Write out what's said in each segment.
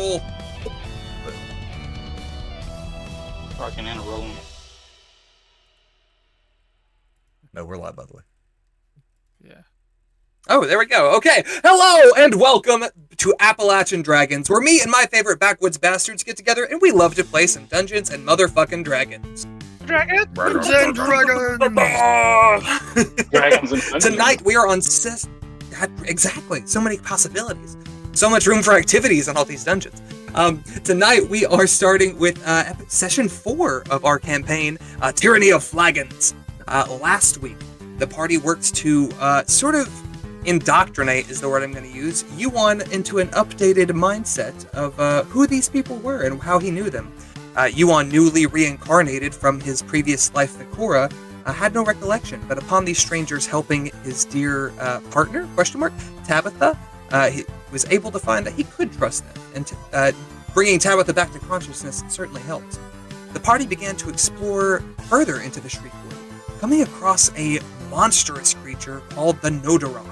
roll. Rocking and rolling. No, we're live, by the way. Yeah. Oh, there we go. Okay. Hello and welcome to Appalachian Dragons, where me and my favorite backwoods bastards get together and we love to play some Dungeons and motherfucking Dragons. Dragons and Dragons! Dragons and Dungeons. Tonight we are on exactly. So many possibilities. So much room for activities on all these dungeons. Tonight we are starting with session 4 of our campaign, Tyranny of Flagons. Last week, the party worked to sort of indoctrinate, is the word I'm going to use, Yuan into an updated mindset of who these people were and how he knew them. Yuan, newly reincarnated from his previous life, Thakora, had no recollection, but upon these strangers helping his dear partner, Tabitha, he was able to find that he could trust them, and bringing Tabitha back to consciousness certainly helped. The party began to explore further into the Shriekwood, coming across a monstrous creature called the Nodorok,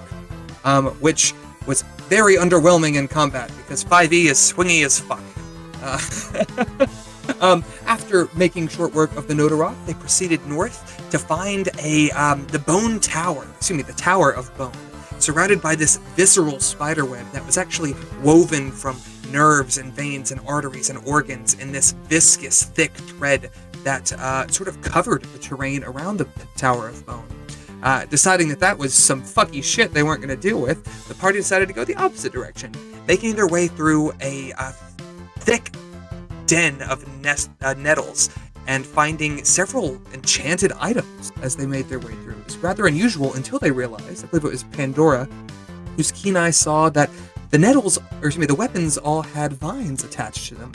which was very underwhelming in combat because 5e is swingy as fuck. After making short work of the Nodorok, they proceeded north to find the Bone Tower, the Tower of Bone, surrounded by this visceral spiderweb that was actually woven from nerves and veins and arteries and organs in this viscous, thick thread that sort of covered the terrain around the Tower of Bone. Deciding that was some fucky shit they weren't going to deal with, the party decided to go the opposite direction, making their way through a thick den of nettles and finding several enchanted items as they made their way through. It was rather unusual until they realized, I believe it was Pandora, whose keen eye saw that the weapons all had vines attached to them,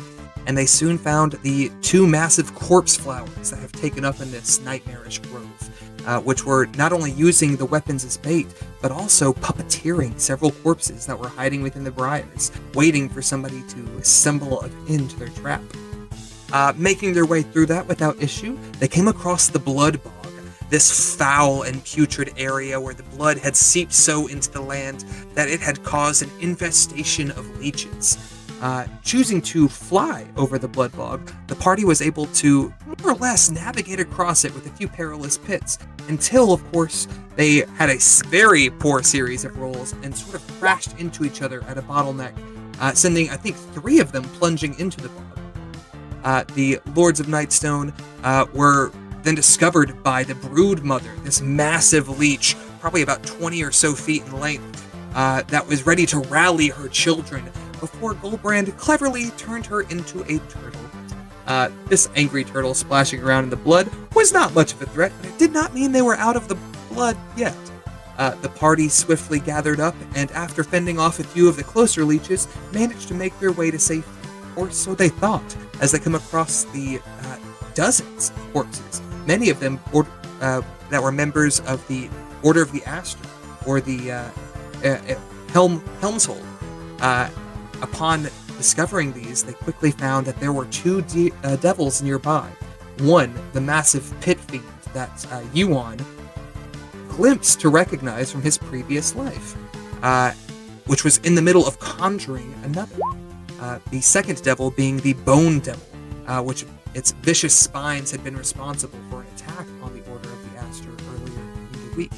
and they soon found the 2 massive corpse flowers that have taken up in this nightmarish grove, which were not only using the weapons as bait, but also puppeteering several corpses that were hiding within the briars, waiting for somebody to assemble into their trap. Making their way through that without issue, they came across the Blood Bog, this foul and putrid area where the blood had seeped so into the land that it had caused an infestation of leeches. Choosing to fly over the Blood Bog, the party was able to more or less navigate across it with a few perilous pits, until, of course, they had a very poor series of rolls and sort of crashed into each other at a bottleneck, sending, I think, 3 of them plunging into the bog. The Lords of Nightstone were then discovered by the Brood Mother, this massive leech, probably about 20 or so feet in length, that was ready to rally her children before Goldbrand cleverly turned her into a turtle. This angry turtle splashing around in the blood was not much of a threat, but it did not mean they were out of the blood yet. The party swiftly gathered up, and after fending off a few of the closer leeches, managed to make their way to safety, or so they thought, as they come across the dozens of corpses, many of them that were members of the Order of the Aster, or the Helmshold. Upon discovering these, they quickly found that there were 2 devils nearby. One, the massive pit fiend that Yuan glimpsed to recognize from his previous life, which was in the middle of conjuring another. The second devil being the Bone Devil, which its vicious spines had been responsible for an attack on the Order of the Aster earlier in the week.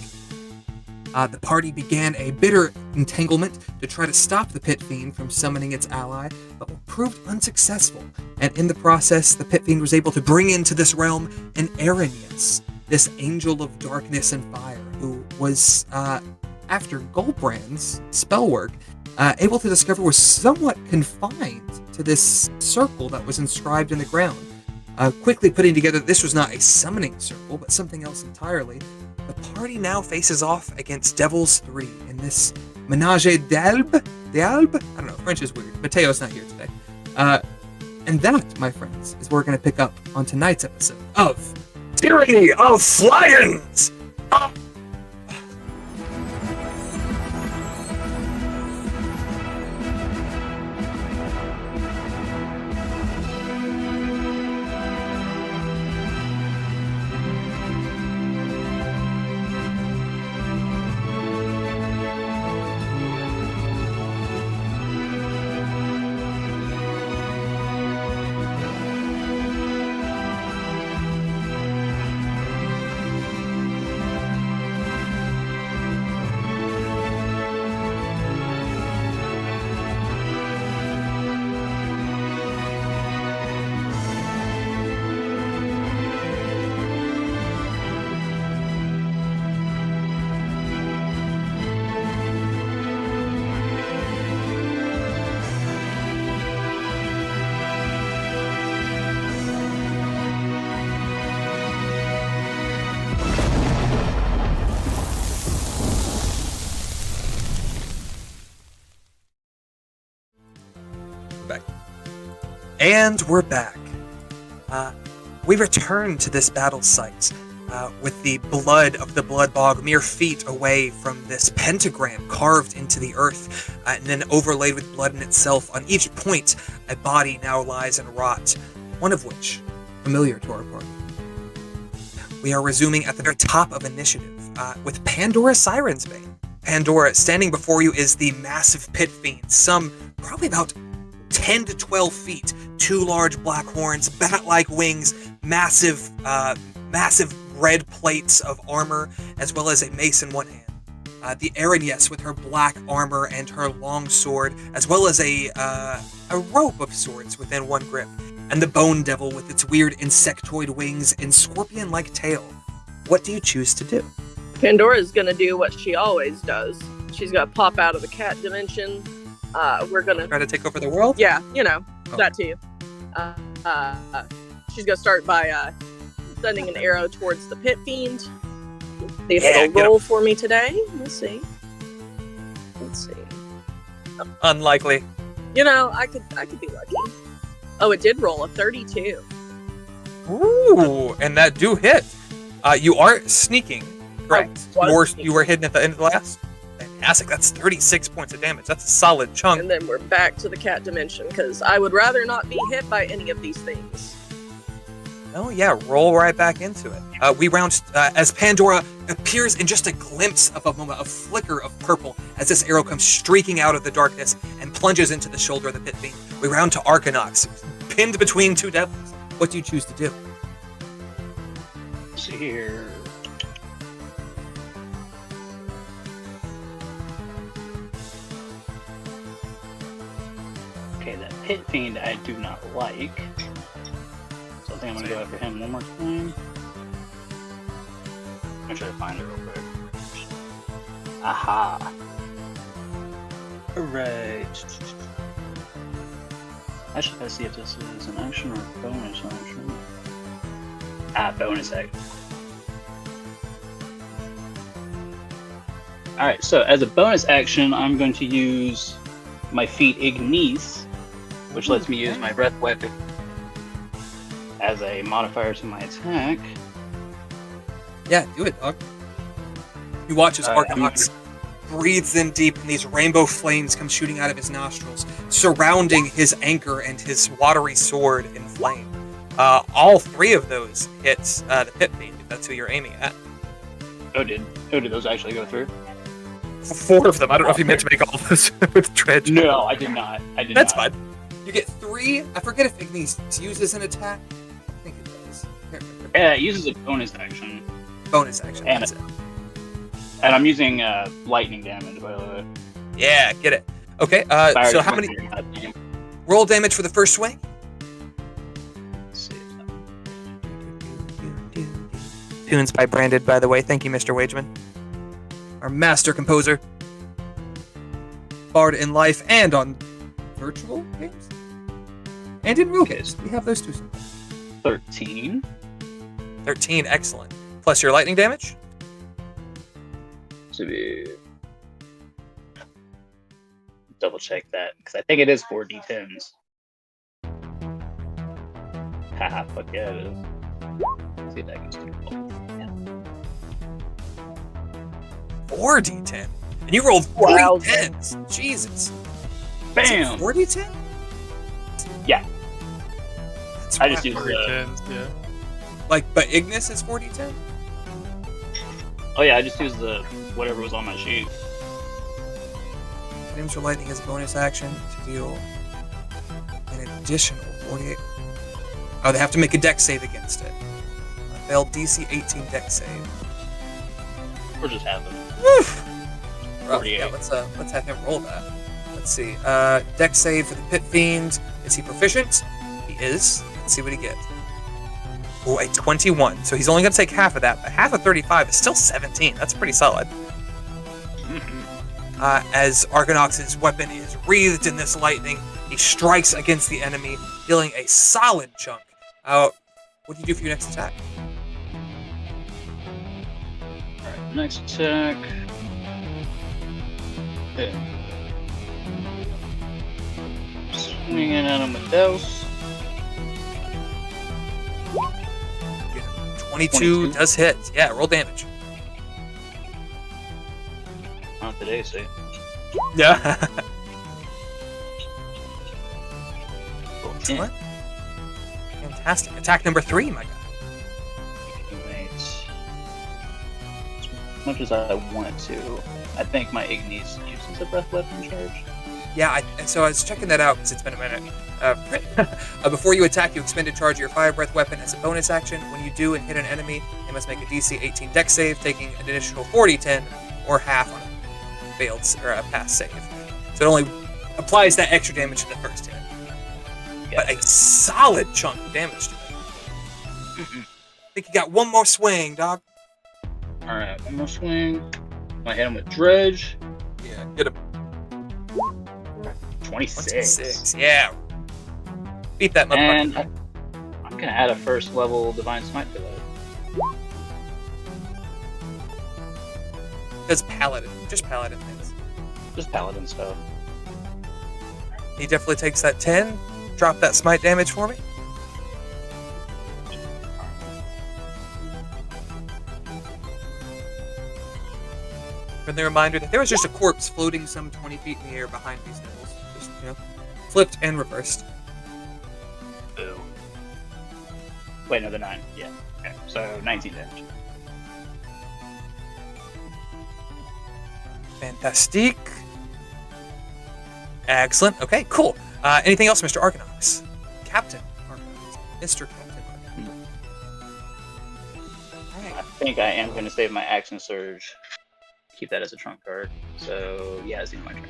The party began a bitter entanglement to try to stop the Pit Fiend from summoning its ally, but proved unsuccessful, and in the process, the Pit Fiend was able to bring into this realm an Arrhenius, this angel of darkness and fire, who was, after Goldbrand's spell work, able to discover was somewhat confined to this circle that was inscribed in the ground. Quickly putting together that this was not a summoning circle, but something else entirely, the party now faces off against Devils 3 in this Menage d'Albe? I don't know, French is weird. Mateo's not here today. And that, my friends, is where we're going to pick up on tonight's episode of Tyranny of Flagons! And we're back. We return to this battle site with the blood of the blood bog mere feet away from this pentagram carved into the earth and then overlaid with blood in itself. On each point, a body now lies in rot, one of which familiar to our party. We are resuming at the very top of initiative with Pandora Siren's Bane. Pandora, standing before you is the massive pit fiend, some probably about 10 to 12 feet, two large black horns, bat-like wings, massive red plates of armor, as well as a mace in one hand. The Aranyes with her black armor and her long sword, as well as a rope of sorts within one grip, and the Bone Devil with its weird insectoid wings and scorpion-like tail. What do you choose to do? Pandora's gonna do what she always does. She's gonna pop out of the cat dimension. We're gonna try to take over the world? Yeah, that too. She's gonna start by sending an arrow towards the pit fiend. See if it'll roll for me today. Let's see. Unlikely. I could be lucky. Oh, it did roll a 32. Ooh, and that do hit. You are sneaking, correct? You were hidden at the end of the last? Fantastic, that's 36 points of damage. That's a solid chunk. And then we're back to the cat dimension, because I would rather not be hit by any of these things. Oh yeah, roll right back into it. We round as Pandora appears in just a glimpse of a moment, a flicker of purple, as this arrow comes streaking out of the darkness and plunges into the shoulder of the pit fiend. We round to Arcanox, pinned between two devils. What do you choose to do? Let's see here. Okay, that pit fiend I do not like. So I think I'm gonna go after him one more time. I'm gonna try to find it real quick. Aha! Alright. Actually, let's see if this is an action or a bonus action. Bonus action. Alright, so as a bonus action, I'm going to use my feat Ignis, which lets me use my breath weapon as a modifier to my attack. Yeah, do it, dog. You watch as Arcanox breathes in deep and these rainbow flames come shooting out of his nostrils, surrounding his anchor and his watery sword in flame. All three of those hits the pit fiend, if that's who you're aiming at. Did those actually go through? 4 of them. I don't know if you meant to make all of this with Dredge. No, I did not. That's fine. You get 3. I forget if Ignis uses an attack. I think it does. Yeah, it uses a bonus action. Bonus action, that's it. And I'm using lightning damage, by the way. Yeah, get it. Okay, so how many... Roll damage for the first swing? Let's see. Tunes by Branded, by the way. Thank you, Mr. Wageman. Our master composer. Bard in life and on virtual games? And in real games. We have those two. 13. 13, excellent. Plus your lightning damage? To be... Double check that, because I think it is 4d10s. Haha, fuck yeah, it is. Let's see if that gets too close. 4d10? And you rolled 3 10s. Jesus. Bam! 4d10? Yeah. That's I just right. use Yeah. But Ignis is 4d10? Oh yeah, I just used the whatever was on my sheet. Items for lightning as a bonus action to deal an additional 48. Oh, they have to make a dex save against it. Failed DC 18 dex save. Or just have them. Rough. Yeah, let's have him roll that. Let's see. Dex save for the pit fiend. Is he proficient? He is. Let's see what he gets. Oh, a 21. So he's only going to take half of that, but half of 35 is still 17. That's pretty solid. As Arcanox's weapon is wreathed in this lightning, he strikes against the enemy, dealing a solid chunk. What do you do for your next attack? Alright, next attack. Swinging at him with Dose. 22 does hit. Yeah, roll damage. Not today, see. Yeah. Roll 10. What? Fantastic. Attack number 3, my guy. Wait. As much as I want to, I think my Ignis uses a breath weapon charge. Yeah, so I was checking that out because it's been a minute. Before you attack, you expend a charge of your fire breath weapon as a bonus action. When you do and hit an enemy, they must make a DC 18 Dex save, taking an additional 40/10 or half on a failed or a pass save. So it only applies that extra damage to the first hit, but a solid chunk of damage to it. I think you got one more swing, dog. All right, one more swing. I hit him with dredge. Yeah, get him. 26. Yeah. Beat that motherfucker. And I'm gonna add a first level divine smite to that. Does paladin, just paladin things. Just paladin stuff. He definitely takes that 10. Drop that smite damage for me. Friendly reminder that there was just a corpse floating some 20 feet in the air behind these devils. Just, flipped and reversed. Boo. Wait, no, they're 9. Yeah. Okay, so 19 damage. Fantastic. Excellent. Okay, cool. Anything else, Mr. Argonox? Captain Argonox. Mr. Captain Argonox. Alright. I think I am going to save my action surge. Keep that as a trump card. So, yeah, it's my turn.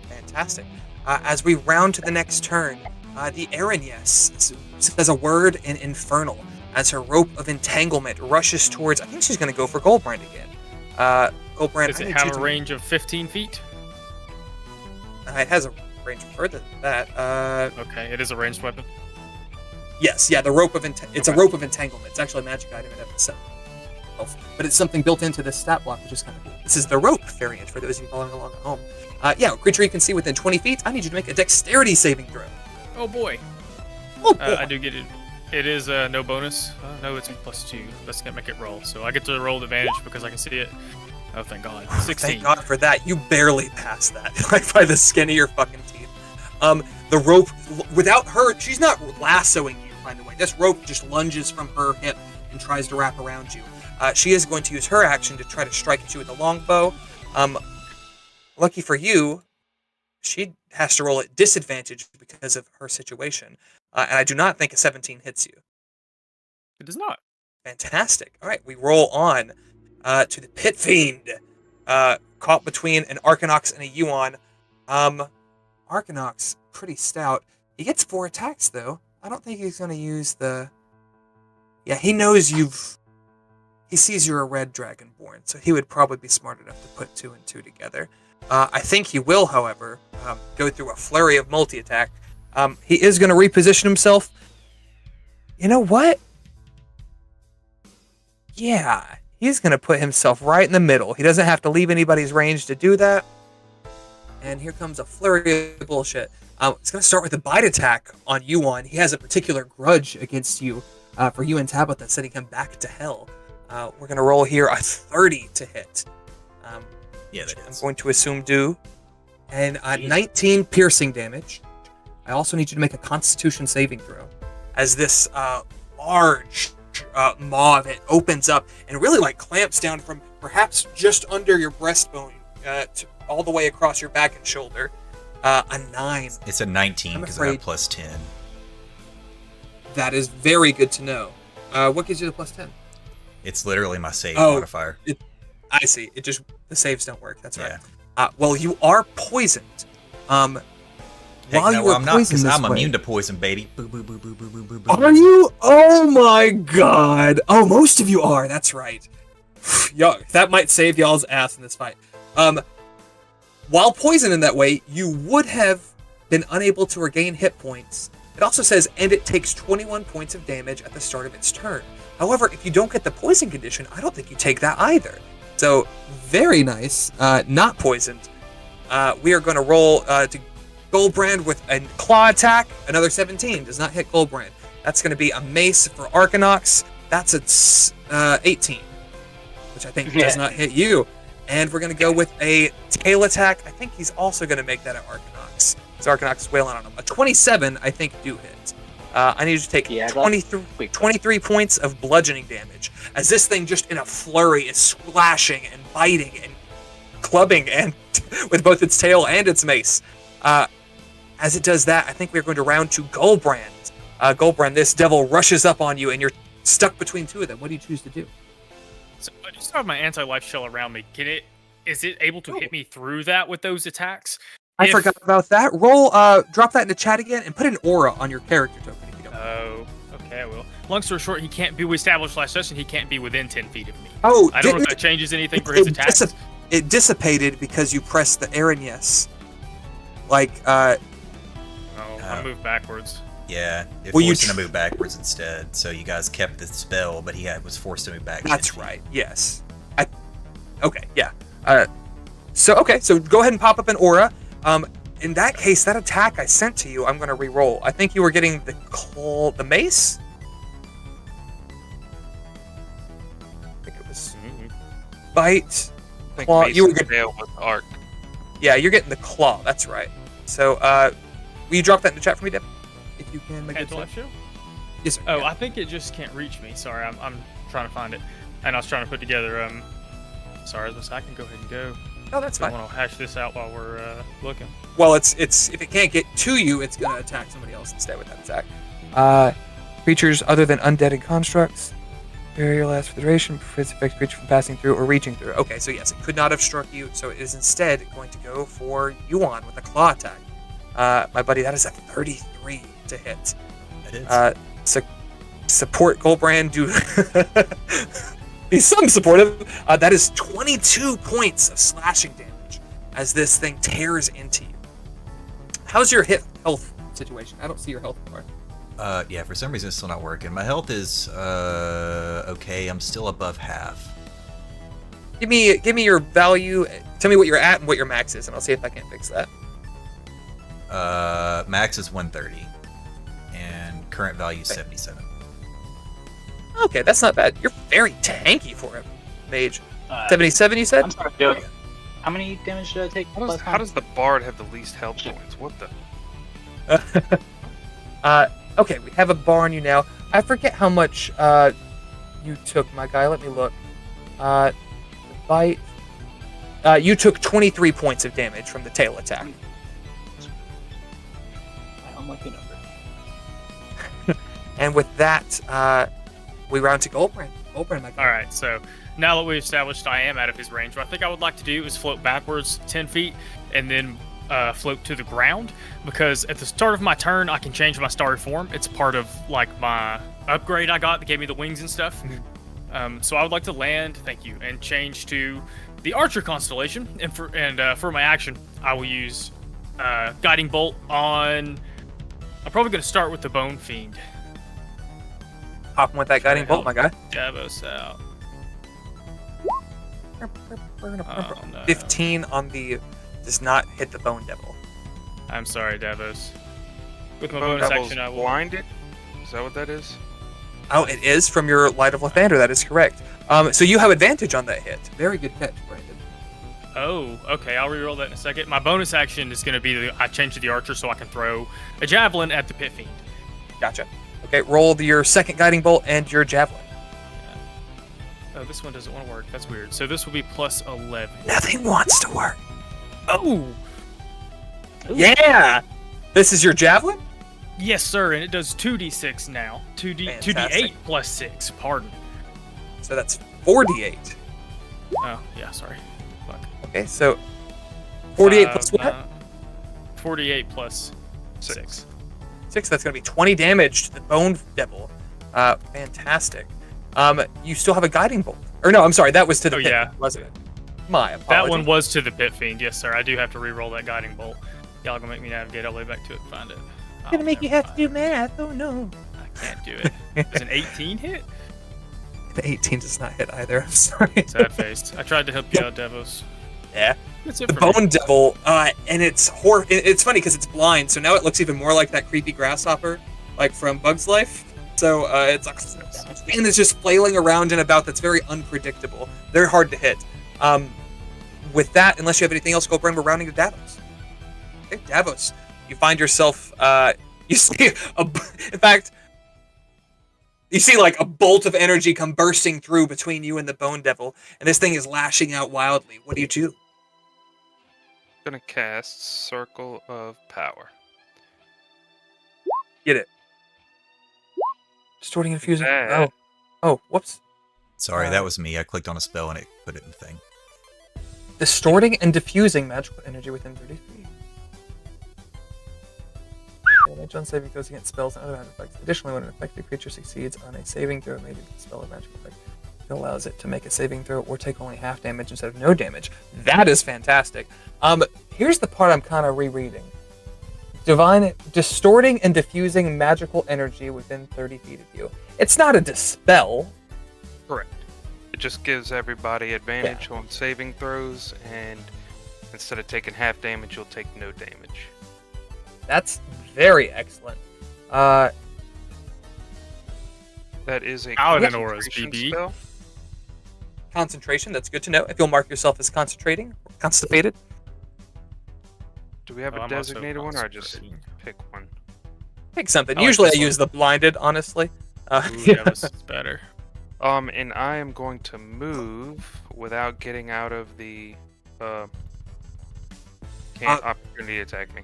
Fantastic. As we round to the next turn, the Aranyes says a word in Infernal as her rope of entanglement rushes towards. I think she's going to go for Goldbrand again. Goldbrand, does it have a range of 15 feet? It has a range further than that. Okay, it is a ranged weapon. Yes, yeah, the rope of it's a rope of entanglement. It's actually a magic item in itself. But it's something built into this stat block, which is kind of cool. This is the rope variant for those of you following along at home. Yeah, creature you can see within 20 feet. I need you to make a dexterity saving throw. Oh boy. Oh boy. I do get it. It is no bonus. No, it's +2. Let's get make it roll. So I get to roll advantage because I can see it. Oh, thank God. 16. Thank God for that. You barely passed that, like by the skin of your fucking teeth. The rope, without her, she's not lassoing you, by the way. This rope just lunges from her hip and tries to wrap around you. She is going to use her action to try to strike at you with a longbow. Lucky for you, she has to roll at disadvantage because of her situation. And I do not think a 17 hits you. It does not. Fantastic. All right, we roll on to the Pit Fiend. Caught between an Arcanox and a Yuan. Arcanox, pretty stout. He gets 4 attacks, though. I don't think he's going to use the... Yeah, he knows you've... He sees you're a red dragonborn, so he would probably be smart enough to put 2 and 2 together. I think he will, however, go through a flurry of multi-attack. He is going to reposition himself. You know what? Yeah, he's going to put himself right in the middle. He doesn't have to leave anybody's range to do that. And here comes a flurry of bullshit. It's going to start with a bite attack on Yuan. He has a particular grudge against you for you and Tabitha sending him back to hell. We're going to roll here a 30 to hit. Yeah, that I'm is. going to assume do. And 19 piercing damage. I also need you to make a Constitution saving throw. As this large maw of it opens up and really like clamps down from perhaps just under your breastbone all the way across your back and shoulder. A 9. It's a 19 because I got +10. That is very good to know. What gives you the +10? It's literally my save modifier. I see. It just the saves don't work. That's right. Yeah. Well, you are poisoned. While you were I'm not, poisoned because this I'm way, immune to poison, baby. Boo, boo, boo, boo, boo, boo, boo, boo. Are you? Oh my God! Oh, most of you are. That's right. Yo, that might save y'all's ass in this fight. While poisoned in that way, you would have been unable to regain hit points. It also says, and it takes 21 points of damage at the start of its turn. However, if you don't get the poison condition, I don't think you take that either. So, very nice. Not poisoned. We are going to roll to Goldbrand with a claw attack. Another 17 does not hit Goldbrand. That's going to be a mace for Arcanox. That's a 18, which I think does not hit you. And we're going to go with a tail attack. I think he's also going to make that at Arcanox. Because Arcanox is wailing on him. A 27, I think, do hit. I need you to take 23 points of bludgeoning damage. As this thing just in a flurry is splashing and biting and clubbing and with both its tail and its mace. As it does that, I think we're going to round to Goldbrand. Goldbrand, this devil rushes up on you and you're stuck between two of them. What do you choose to do? So I just have my anti-life shell around me. Is it able to hit me through that with those attacks? I forgot about that. Roll, drop that into chat again and put an aura on your character token if you don't. Oh, okay, I will. Long story short, he can't be. We established last session he can't be within 10 feet of me. Oh, I don't know if that changes anything for his attacks. It dissipated because you pressed the Aaron yes. I moved backwards. Yeah, it forced him to move backwards instead. So you guys kept the spell, but he was forced to move back. That's right. Yes. Okay. Yeah. So go ahead and pop up an aura. In that case, that attack I sent to you, I'm going to re-roll. I think you were getting the mace. I think it was bite. Claw. You were getting with arc. Yeah, you're getting the claw. That's right. So, will you drop that in the chat for me, Deb? If you can make it. Yes, sir. Oh, yeah. I think it just can't reach me. Sorry, I'm trying to find it, and I was trying to put together. Sorry, I can go ahead and go. Oh, that's fine. I want to hash this out while we're looking. Well, it's if it can't get to you, it's gonna attack somebody else instead with that attack. Creatures other than undead and constructs. Barrier lasts for the duration, prevents affected creature from passing through or reaching through. Okay, so yes, it could not have struck you, so it is instead going to go for Yuan with a claw attack. My buddy, that is a 33 to hit. It is. Support Goldbrand, be some supportive. That is 22 points of slashing damage as this thing tears into you. How's your health situation? I don't see your health bar. Yeah, for some reason it's still not working. My health is okay. I'm still above half. Give me your value. Tell me what you're at and what your max is, and I'll see if I can fix that. Max is 130, and current value is 77. Okay, that's not bad. You're very tanky for him, Mage. 77, you said? I'm sorry, Joe. How many damage did I take? How does the Bard have the least health points? What the? Okay, we have a bar on you now. I forget how much you took, my guy. Let me look. The bite. You took 23 points of damage from the tail attack. Unlucky number. And with that, we round to Goldbrand. Goldbrand, my guy. All right, so now that we've established I am out of his range, what I think I would like to do is float backwards 10 feet and then float to the ground, because at the start of my turn I can change my starry form. It's part of like my upgrade I got that gave me the wings and stuff. So I would like to land, thank you, and change to the Archer constellation. And for my action, I will use Guiding Bolt on. I'm probably going to start with the Bone Fiend. Pop him with that Guiding Bolt, my guy. Davos out. Oh, no. 15 on the does not hit the Bone Devil. I'm sorry, Davos. With my Bone bonus Devil's action, I will. blinded? Is that what that is? Oh, it is from your Light of Lathander. That is correct. So you have advantage on that hit. Very good catch, Brandon. Oh, okay. I'll reroll that in a second. My bonus action is going to be I change to the Archer so I can throw a javelin at the Pit Fiend. Gotcha. Okay, roll your second Guiding Bolt and your javelin. Oh, this one doesn't want to work. That's weird. So this will be plus 11. Nothing wants to work. Oh! Yeah! This is your javelin? Yes, sir, and it does 2d6 now. 2d8 plus 6, pardon. So that's 4d8. Oh, yeah, sorry. Fuck. Okay, so 48 plus what? 48 plus 6. 6, that's going to be 20 damage to the Bone Devil. Fantastic. You still have a Guiding Bolt. Or no, I'm sorry, that was to the pit, wasn't it? My apologies. That one was to the Pit Fiend, yes, sir. I do have to re-roll that Guiding Bolt. Y'all gonna make me navigate all the way back to it and find it. It's gonna make you have to do math. Oh no. I can't do it. Does an 18 hit? The 18 does not hit either. I'm sorry. Sad faced. I tried to help you out, Devos. Yeah. That's it the for Bone me. Devil, and it's it's funny because it's blind, so now it looks even more like that creepy grasshopper, like from Bug's Life. So it's and it's just flailing around and about. That's very unpredictable. They're hard to hit. With that, unless you have anything else, we're rounding to Davos. Okay, Davos, you find yourself. You see in fact, you see like a bolt of energy come bursting through between you and the Bone Devil, and this thing is lashing out wildly. What do you do? Gonna cast Circle of Power. Get it? Distorting and fusing. That- Oh, whoops. Sorry, that was me. I clicked on a spell and it put it in the thing. Distorting and diffusing magical energy within 30 feet. Damage on saving throws against spells and other magic effects. Additionally, when an affected creature succeeds on a saving throw made against a spell or magic effect, it allows it to make a saving throw or take only half damage instead of no damage. That is fantastic. Here's the part I'm kind of rereading. Distorting and diffusing magical energy within 30 feet of you. It's not a dispel. Correct. It just gives everybody advantage on saving throws, and instead of taking half damage, you'll take no damage. That's very excellent. That is a Paladin auras, concentration BB. spell. Concentration, that's good to know. If you'll mark yourself as concentrating, or constipated. Do we have a I'm also designated one, or I just concentrating. pick one? Pick something. I like Usually I this one. use the blinded, honestly. Ooh, yeah, this is better. And I am going to move without getting out of the opportunity to attack me.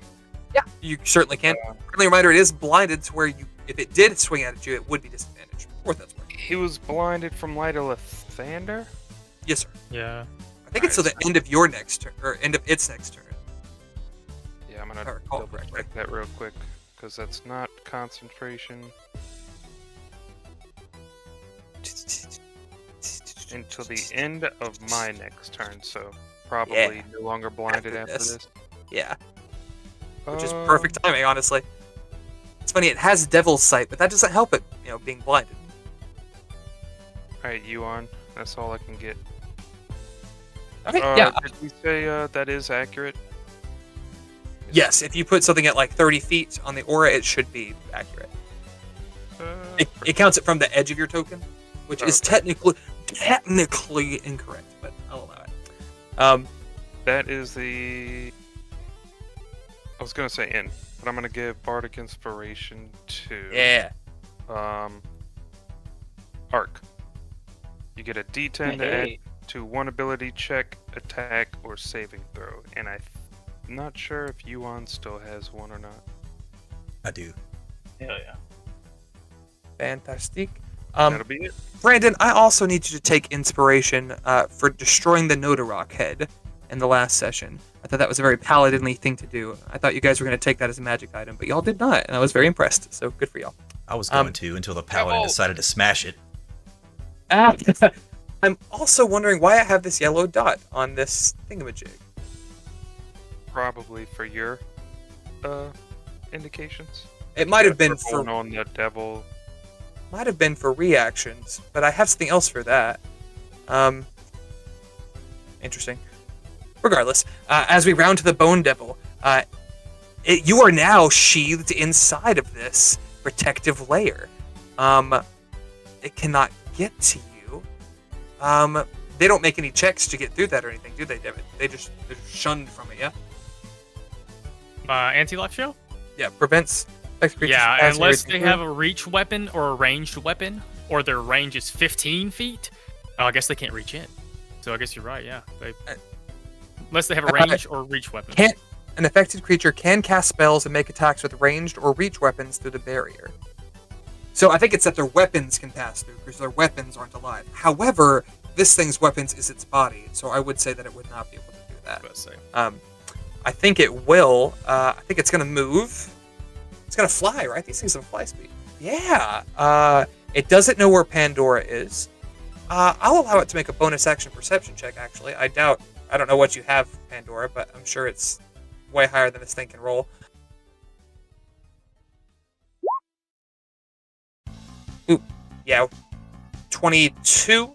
Yeah, you certainly can. Friendly reminder, it is blinded to where if it did swing at you, it would be disadvantaged. Or that's right. He was blinded from Light of Lathander? Yes, sir. Yeah. I think it's till the end of your next turn, or end of its next turn. Yeah, I'm If I gonna recall double correctly. check that real quick, because that's not concentration until the end of my next turn, so probably no longer blinded After after this. this. Yeah, which is perfect timing, honestly. It's funny, it has Devil's Sight, but that doesn't help it, being blinded. Alright, you on. That's all I can get. Okay, yeah. Did we say that is accurate? Yes, if you put something at like 30 feet on the aura, it should be accurate. It counts it from the edge of your token, which is technically incorrect, but I'll allow it. That is the... I was gonna say in, but I'm gonna give Bardic Inspiration to... Yeah. Arc. You get a D10 to add to one ability check, attack, or saving throw, and I'm not sure if Yuan still has one or not. I do. Hell yeah. Fantastic. That'll be it. Brandon, I also need you to take inspiration for destroying the Notarok head in the last session. I thought that was a very paladinly thing to do. I thought you guys were going to take that as a magic item, but y'all did not, and I was very impressed, so good for y'all. I was going to until the paladin decided to smash it. I'm also wondering why I have this yellow dot on this thingamajig. Probably for your indications. It might have been for for on the devil. might have been for reactions, but I have something else for that. Interesting. Regardless, as we round to the Bone Devil, you are now sheathed inside of this protective layer. It cannot get to you. They don't make any checks to get through that or anything, do they, David? They're just shunned from it, yeah? Anti-life shell? Yeah, prevents creatures Yeah, from passing unless everything they through. have a reach weapon or a ranged weapon, or their range is 15 feet. I guess they can't reach in. So I guess you're right, yeah. Unless they have a range or reach weapon. An affected creature can cast spells and make attacks with ranged or reach weapons through the barrier. So I think it's that their weapons can pass through, because their weapons aren't alive. However, this thing's weapons is its body, so I would say that it would not be able to do that. Let's say. I think it will. I think it's going to move. It's going to fly, right? These things have fly speed. Yeah. It doesn't know where Pandora is. I'll allow it to make a bonus action perception check, actually. I don't know what you have, Pandora, but I'm sure it's way higher than this thing can roll. Ooh, yeah. 22?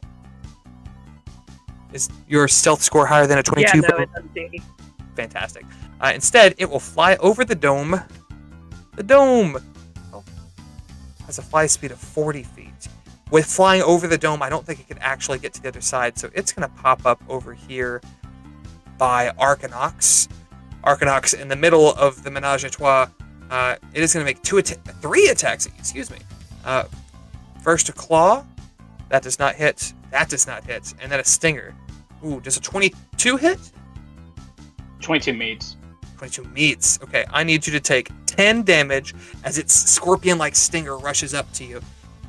Is your stealth score higher than a 22? Yeah, no, it doesn't see. Fantastic. Instead, it will fly over the dome. The dome! Oh. has a fly speed of 40 feet. With flying over the dome, I don't think it can actually get to the other side, so it's going to pop up over here by Arcanox. Arcanox in the middle of the Menage a Trois. It is going to make 3 attacks. Excuse me. First a claw. That does not hit. That does not hit. And then a stinger. Ooh, does a 22 hit? 22 meets. 22 meets. Okay, I need you to take 10 damage as its scorpion-like stinger rushes up to you.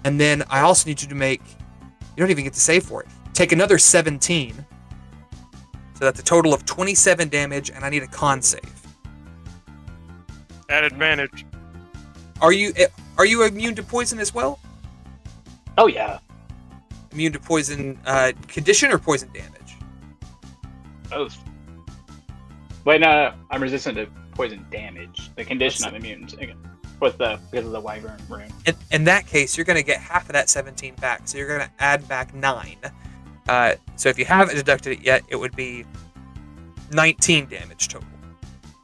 And then I also need you to make... You don't even get to save for it. Take another 17. So that's a total of 27 damage, and I need a con save. At advantage. Are you immune to poison as well? Oh, yeah. Immune to poison condition or poison damage? Both. Wait, no, I'm resistant to poison damage. The condition I'm immune to. Because of the wyvern rune. In that case, you're going to get half of that 17 back, so you're going to add back 9. So if you haven't deducted it yet, it would be 19 damage total.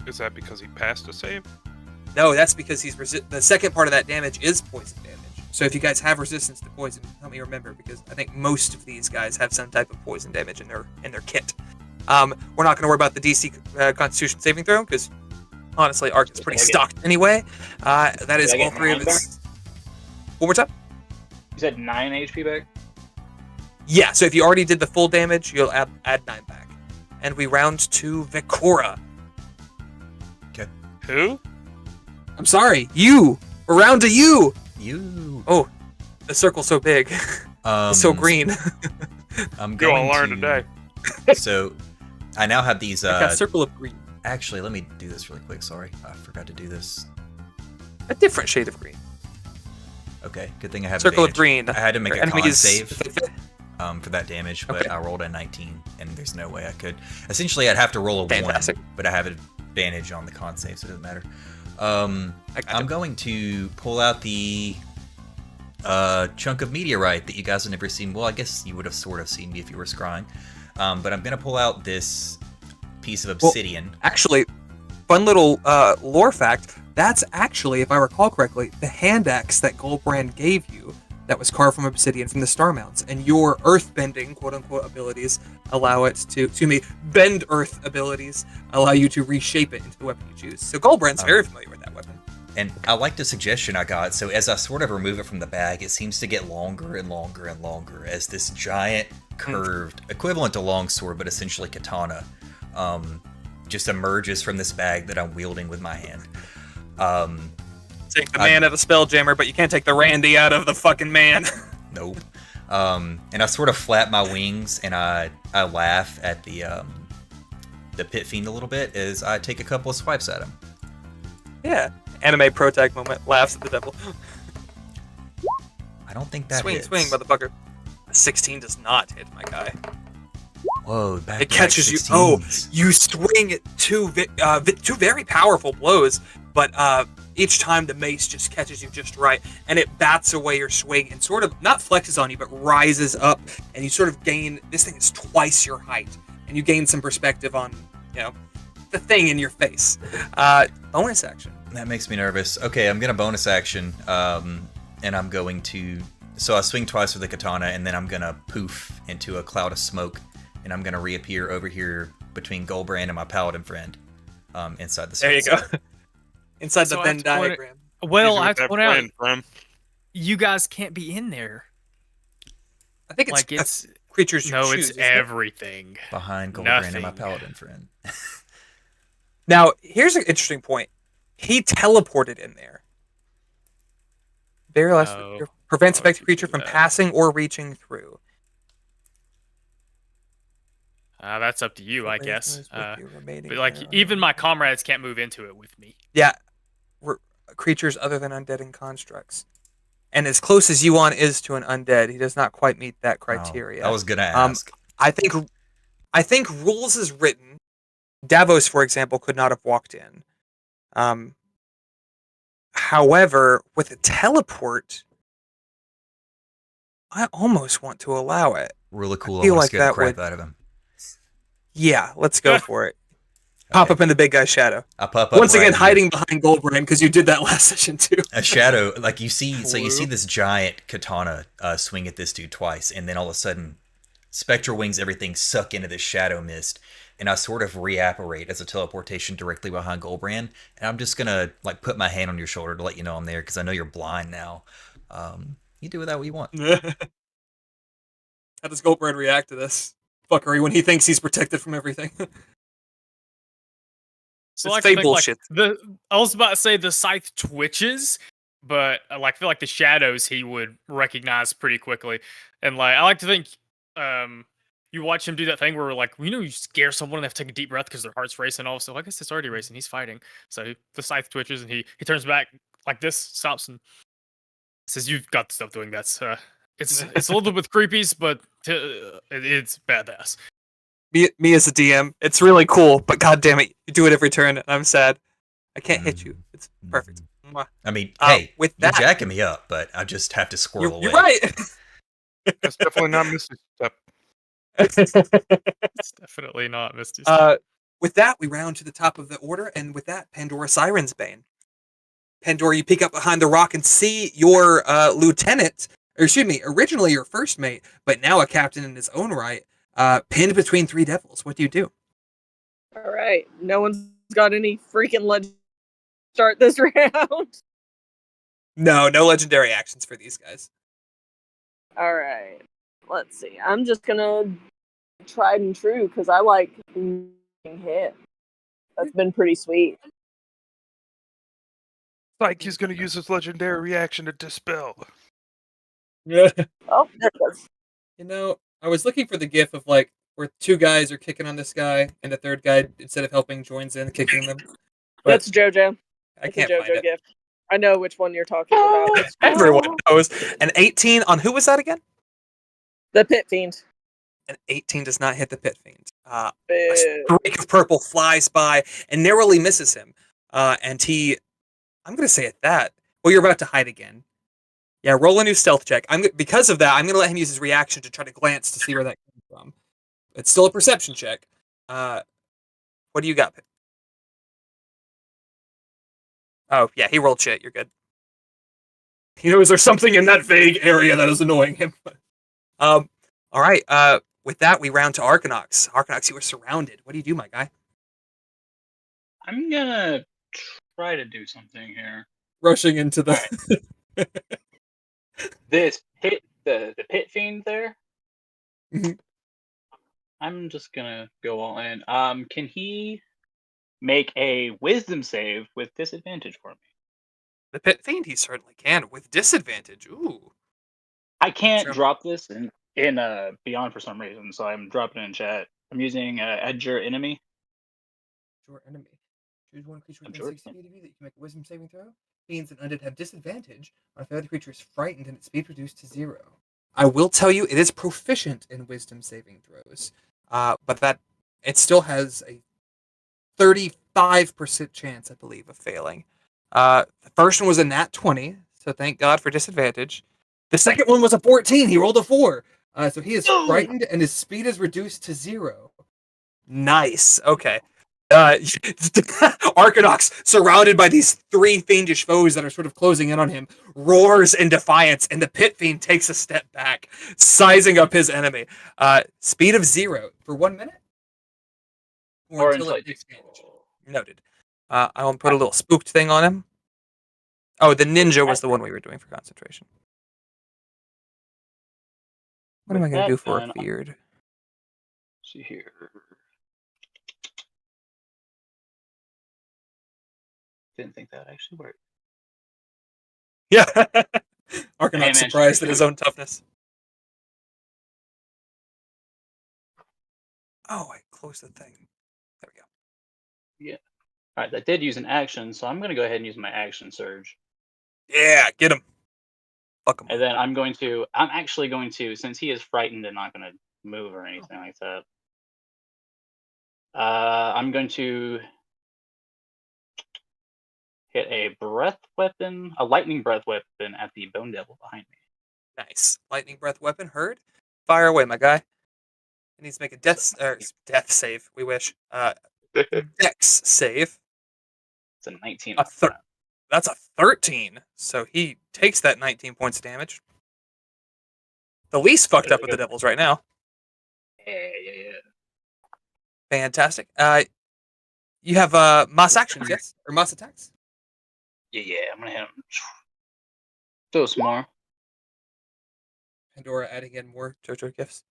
Is that because he passed a save? No, that's because he's the second part of that damage is poison damage. So if you guys have resistance to poison, help me remember, because I think most of these guys have some type of poison damage in their kit. We're not going to worry about the DC Constitution saving throw, because honestly, Ark is pretty stocked anyway. That is all 3 of its... One more time? You said 9 HP back? Yeah, so if you already did the full damage, you'll add 9 back. And we round to Vikora. Okay. Who? I'm sorry, you! We're round to you! You. Oh, the circle's so big. It's so green. I'm You're going gonna learn to... today. So, I now have these... Like a circle of green. Actually, let me do this really quick. Sorry, I forgot to do this. A different shade of green. Okay, good thing I have Circle of advantage. green. I had to make a con Enemies- save for that damage, but Okay. I rolled a 19, and there's no way I could. Essentially, I'd have to roll a Fantastic. 1, but I have advantage on the con save, so it doesn't matter. I gotcha. I'm going to pull out the chunk of meteorite that you guys have never seen. Well, I guess you would have sort of seen me if you were scrying. But I'm going to pull out this piece of obsidian. Actually, fun little lore fact. That's actually, if I recall correctly, the hand axe that Goldbrand gave you that was carved from obsidian from the Star Mounts. And your earth-bending, quote-unquote, abilities allow it to bend earth abilities allow you to reshape it into the weapon you choose. So Goldbrand's very familiar with that weapon. And I like the suggestion I got. So as I sort of remove it from the bag, it seems to get longer and longer and longer as this giant curved, equivalent to longsword, but essentially katana, just emerges from this bag that I'm wielding with my hand. Take the man out of Spelljammer, but you can't take the Randy out of the fucking man. Nope. And I sort of flap my wings and I laugh at the pit fiend a little bit as I take a couple of swipes at him. Yeah. Anime pro tag moment. Laughs at the devil. I don't think that Swing, hits. swing, motherfucker. A 16 does not hit, my guy. Whoa, back It catches you. Oh, you swing at two very powerful blows, but each time the mace just catches you just right, and it bats away your swing and sort of not flexes on you, but rises up, and you sort of gain. This thing is twice your height, and you gain some perspective on, the thing in your face. Bonus action. That makes me nervous. Okay, I'm gonna bonus action, and I'm going to. So I swing twice with the katana, and then I'm gonna poof into a cloud of smoke, and I'm gonna reappear over here between Goldbrand and my paladin friend, inside the. There you go. Inside So the I Venn have to point it- diagram. Well, Easy I with have to that point out, friend, Brum. you guys can't be in there. I think it's, Like it's creatures you no, choose. it's isn't it? everything. Behind Goldbrand and my Nothing. paladin friend. Now, here's an interesting point. He teleported in there. Very last Oh, prevents oh, affected creature from yeah. passing or reaching through. That's up to you, I guess. With your remaining But like, arrow. even my comrades can't move into it with me. Yeah, creatures other than undead and constructs. And as close as Yuan is to an undead, he does not quite meet that criteria. Oh, I was gonna ask. I think rules is written. Davos, for example, could not have walked in. However, with a teleport, I almost want to allow it. Really cool. I I feel want to like scare the that crap would- out of him. Yeah, let's go for it. Pop Okay. up in the big guy's shadow. I pop up Once right again, here. hiding behind Goldbrand because you did that last session too. A shadow, like you see. So you see True. this giant katana swing at this dude twice, and then all of a sudden, spectral wings, everything suck into this shadow mist, and I sort of reapparate as a teleportation directly behind Goldbrand. And I'm just gonna like put my hand on your shoulder to let you know I'm there because I know you're blind now. You do with that what you want. How does Goldbrand react to this fuckery when he thinks he's protected from everything? So It's I like to fake think bullshit. like I was about to say the scythe twitches, but I feel like the shadows he would recognize pretty quickly, and like I like to think, you watch him do that thing where like you scare someone and they have to take a deep breath because their heart's racing. Also, I guess it's already racing. He's fighting, so the scythe twitches and he turns back like this, stops and says, "You've got to stop doing that. It's a little bit creepies, but it's badass." Me as a DM, it's really cool, but god damn it, you do it every turn, and I'm sad. I can't hit you. It's perfect. Mwah. I mean, hey, with you're that, jacking me up, but I just have to squirrel away. you're right. That's definitely not Mr. Step. It's definitely not Misty. With that, we round to the top of the order, and with that, Pandora Siren's Bane. Pandora, you peek up behind the rock and see your lieutenant, or excuse me, originally your first mate, but now a captain in his own right, pinned between three devils. What do you do? All right. No one's got any freaking legend start this round. No legendary actions for these guys. All right. Let's see. I'm just gonna tried and true because I like being hit. That's been pretty sweet. Like he's gonna use his legendary reaction to dispel. Yeah. Oh, there it goes. You know, I was looking for the gif of like where two guys are kicking on this guy, and the third guy, instead of helping, joins in kicking them. But That's JoJo. I It's can't a find JoJo it. gift. I know which one you're talking about. It's Everyone knows. An 18 on who was that again? the Pit Fiend. An 18 does not hit the Pit Fiend. A Boo. streak of purple flies by and narrowly misses him. And he, I'm going to say at that. Well, you're about to hide again. Yeah, roll a new stealth check. Because of that, I'm going to let him use his reaction to try to glance to see where that comes from. It's still a perception check. What do you got? Oh, yeah, he rolled shit. You're good. He knows there's something in that vague area that is annoying him. All right. With that, we round to Arcanox. Arcanox, you are surrounded. What do you do, my guy? I'm gonna try to do something here. Rushing into the. This pit, the pit fiend there. Mhm. I'm just gonna go all in. Can he make a wisdom save with disadvantage for me? The Pit Fiend, he certainly can, with disadvantage. Ooh. I can't Sure. drop this in Beyond for some reason, so I'm dropping it in chat. I'm using Edge Your Enemy. Your enemy. Choose one creature I'm within sure. 60 feet of you that you can make a wisdom saving throw. Fiends and undead have disadvantage on if the other creature is frightened and its speed reduced to 0. I will tell you, it is proficient in wisdom saving throws, but that it still has a 35% chance, I believe, of failing. The first one was a nat 20, so thank God for disadvantage. The second one was a 14. He rolled a 4. So he is frightened and his speed is reduced to 0. Nice. Okay. Arcanox, surrounded by these three fiendish foes that are sort of closing in on him, roars in defiance, and the Pit Fiend takes a step back, sizing up his enemy. Speed of 0 for 1 minute? Or until until it takes damage. Noted. I'll put a little spooked thing on him. Oh, the ninja was the one we were doing for concentration. What am I going to do for a feared? See here. Didn't think that actually worked. Yeah. Hey, Arcanox man, surprised at his own toughness. Oh, I closed the thing. There we go. Yeah. All right, that did use an action, so I'm going to go ahead and use my action surge. Yeah, get him. Fuck him. And then I'm actually going to, since he is frightened and not going to move or anything like that, I'm going to hit a lightning breath weapon at the bone devil behind me. Nice. Lightning breath weapon, heard. Fire away, my guy. He needs to make a death save, we wish. Dex save. It's a 19. That's a 13. So he takes that 19 points of damage. The least fucked up of the devils right now. Yeah. Fantastic. You have mass actions, yes? Or mass attacks? Yeah. I'm gonna hit him. Throw some more. Pandora adding in more JoJo gifts.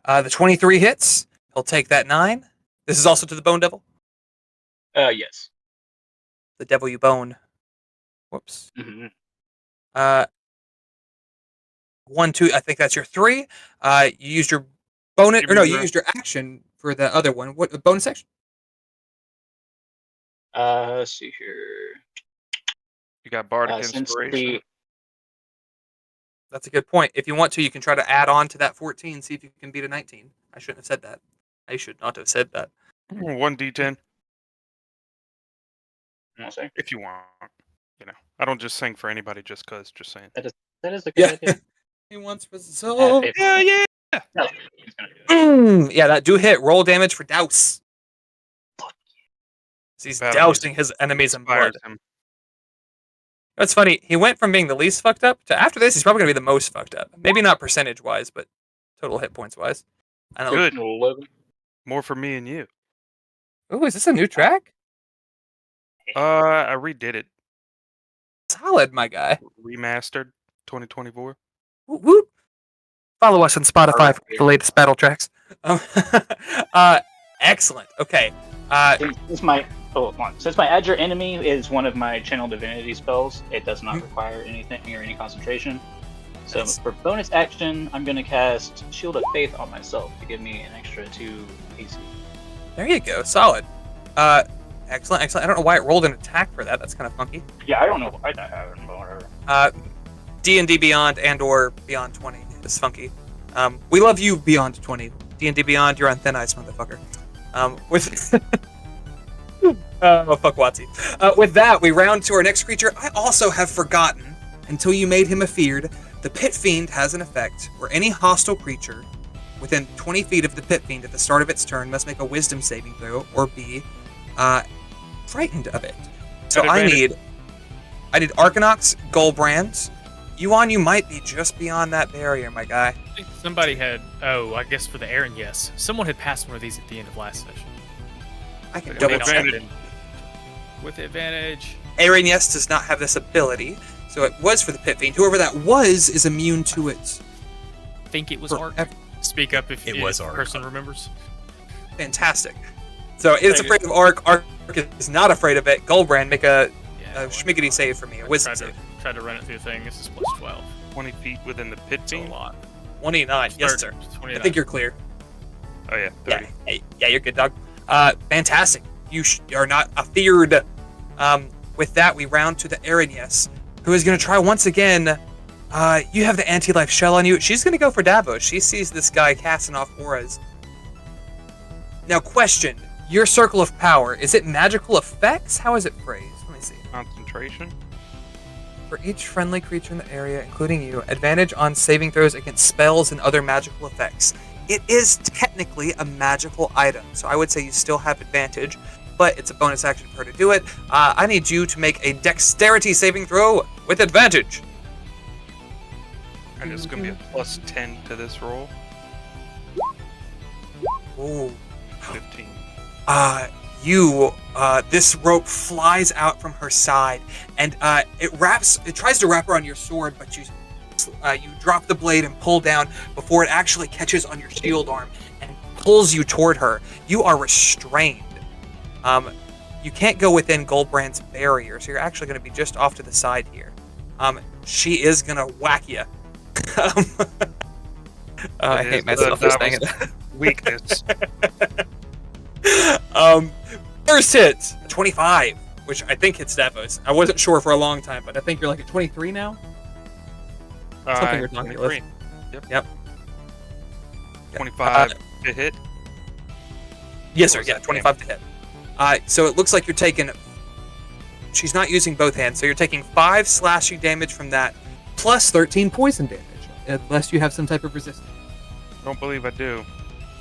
The 23 hits. He'll take that 9. This is also to the Bone Devil. Yes. The devil you bone. Whoops. Mm-hmm. 1, 2. I think that's your 3. You used your bonus, Give or me no, the- you used your action for the other one. What bonus action? Let's see here. You got bardic Since inspiration. That's a good point. If you want to, you can try to add on to that 14, see if you can beat a 19. I shouldn't have said that. I should not have said that. 1d10 I'll say if you want. You know, I don't just sing for anybody just cause. Just saying. that is a good Yeah. idea. He wants for so. Yeah. No, he's gonna do it. Yeah, that do hit. Roll damage for douse. So he's Battle dousing his enemies in blood. Inspires him. That's funny. He went from being the least fucked up to after this, he's probably gonna be the most fucked up. Maybe not percentage wise, but total hit points wise. I don't know. Good. 11. More for me and you. Ooh, is this a new track? I redid it. Solid, my guy. Remastered 2024. Woot woot. Follow us on Spotify for the latest battle tracks. Excellent. Okay. Since my add your enemy is one of my channel divinity spells, it does not require anything or any concentration. So for bonus action, I'm going to cast Shield of Faith on myself to give me an extra 2 AC. There you go. Solid. Excellent. I don't know why it rolled an attack for that. That's kind of funky. Yeah, I don't know why that happened, but whatever. D&D Beyond and or Beyond 20 is funky. We love you, Beyond 20. D&D Beyond, you're on thin ice, motherfucker. Fuck Watsy. With that, we round to our next creature. I also have forgotten, until you made him afeared, the Pit Fiend has an effect where any hostile creature within 20 feet of the Pit Fiend at the start of its turn must make a Wisdom saving throw or be frightened of it. So I need Arcanox, Goldbrand. Yuan, you might be just beyond that barrier, my guy. I think somebody had. Oh, I guess for the Aaron, yes. Someone had passed one of these at the end of last session. I can But double it may not check. have been with advantage. Aaron, yes, does not have this ability, so it was for the Pit Fiend. Whoever that was is immune to it. I think it was Arc. Forever. Speak up if It was the Arc. person remembers. Fantastic. So it is afraid of Arc. Arc is not afraid of it. Goldbrand, make a schmiggity save for me, a wisdom save. Tried to run it through the thing. This is plus 12. 20 feet within the pit It's a fiend. lot. 29. Yes, sir. 29. I think you're clear. Oh yeah, 30. Yeah, you're good, dog. Fantastic. You are not afeared. With that, we round to the Aaron, yes, who is going to try once again. You have the anti-life shell on you. She's going to go for Davos. She sees this guy casting off auras. Now, question. Your circle of power, is it magical effects? How is it phrased? Let me see. Concentration. For each friendly creature in the area, including you, advantage on saving throws against spells and other magical effects. It is technically a magical item, so I would say you still have advantage, but it's a bonus action for her to do it. I need you to make a dexterity saving throw with advantage. And it's gonna be a plus 10 to this roll. Ooh. 15. This rope flies out from her side, and it tries to wrap around your sword, but you drop the blade and pull down before it actually catches on your shield arm and pulls you toward her. You are restrained. You can't go within Goldbrand's barrier, so you're actually going to be just off to the side here. She is going to whack you. I hate myself for saying it. Weakness. First hit, 25, which I think hits Davos. I wasn't sure for a long time, but I think you're like at 23 now. Something ridiculous. 23. Yep. 25 to hit. Yes, sir. What was Yeah, that 25 to hit. So it looks like you're taking. She's not using both hands, so you're taking 5 slashing damage from that, plus 13 poison damage, unless you have some type of resistance. Don't believe I do.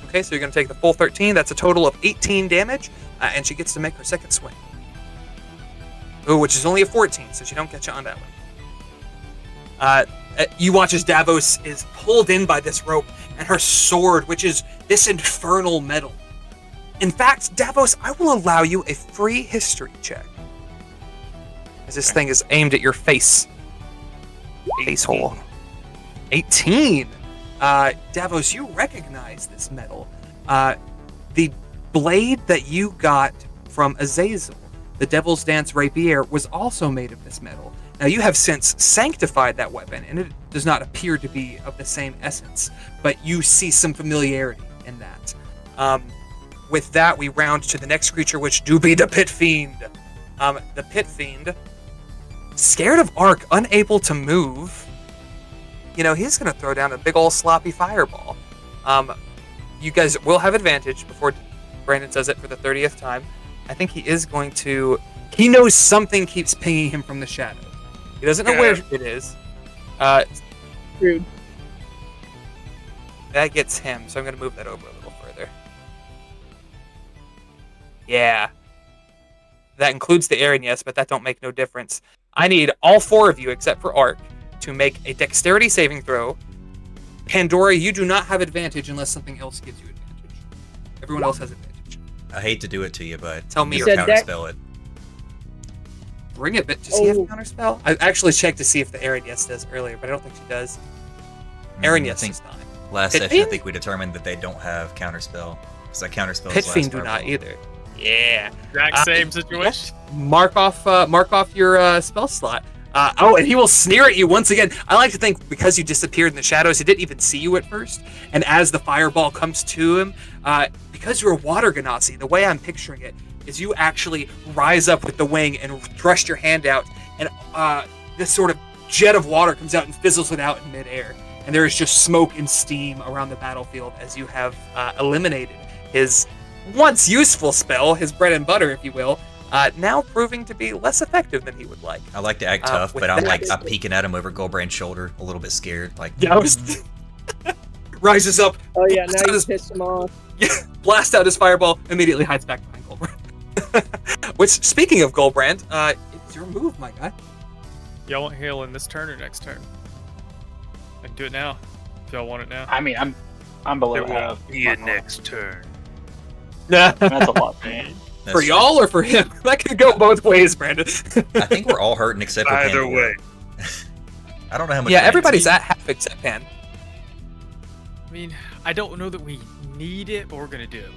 Okay, so you're going to take the full 13. That's a total of 18 damage, and she gets to make her second swing. Ooh, which is only a 14, so she don't get you on that one. You watch as Davos is pulled in by this rope, and her sword, which is this infernal metal. In fact, Davos, I will allow you a free history check. As this thing is aimed at your face. Face hole. 18! Davos, you recognize this metal. The blade that you got from Azazel, the Devil's Dance Rapier, was also made of this metal. Now, you have since sanctified that weapon, and it does not appear to be of the same essence, but you see some familiarity in that. With that, we round to the next creature, which do be the Pit Fiend. The Pit Fiend, scared of Ark, unable to move, he's going to throw down a big old sloppy fireball. You guys will have advantage before Brandon says it for the 30th time. I think he is going to... He knows something keeps pinging him from the shadows. He doesn't know where it is. Rude. That gets him, so I'm going to move that over a little further. Yeah. That includes the Aaron, yes, but that don't make no difference. I need all 4 of you, except for Ark, to make a dexterity saving throw. Pandora, you do not have advantage unless something else gives you advantage. Everyone else has advantage. I hate to do it to you, but Tell me you your counterspell it. Bring it, but does he have a counterspell? I actually checked to see if the Aaron Yes does earlier, but I don't think she does. Aaron Yes does not. Last Pit session, I Fiend? think we determined that they don't have counterspell. So that counterspell Pit is Fiend do not either. Yeah. Exact same situation. Mark off your spell slot. And he will sneer at you once again. I like to think because you disappeared in the shadows, he didn't even see you at first. And as the fireball comes to him, because you're a water genasi, the way I'm picturing it is you actually rise up with the wing and thrust your hand out, and this sort of jet of water comes out and fizzles it out in midair. And there is just smoke and steam around the battlefield as you have eliminated his once useful spell, his bread and butter, if you will, now proving to be less effective than he would like. I like to act tough, but I'm peeking at him over Goldbrand's shoulder, a little bit scared. Like, rises up. Oh yeah, now you pissed him off. Blast out his fireball, immediately hides back behind Goldbrand. Which, speaking of Goldbrand, it's your move, my guy. Y'all want heal in this turn or next turn? I can do it now. If y'all want it now. I mean, I'm below There half. won't be a next turn. That's a lot for me. that's For true. y'all or for him? That could go both ways, Brandon. I think we're all hurting except for Either Pandora. way. I don't know how much. Yeah, damage everybody's he- at half except Pan. I mean, I don't know that we need it, but we're gonna do it.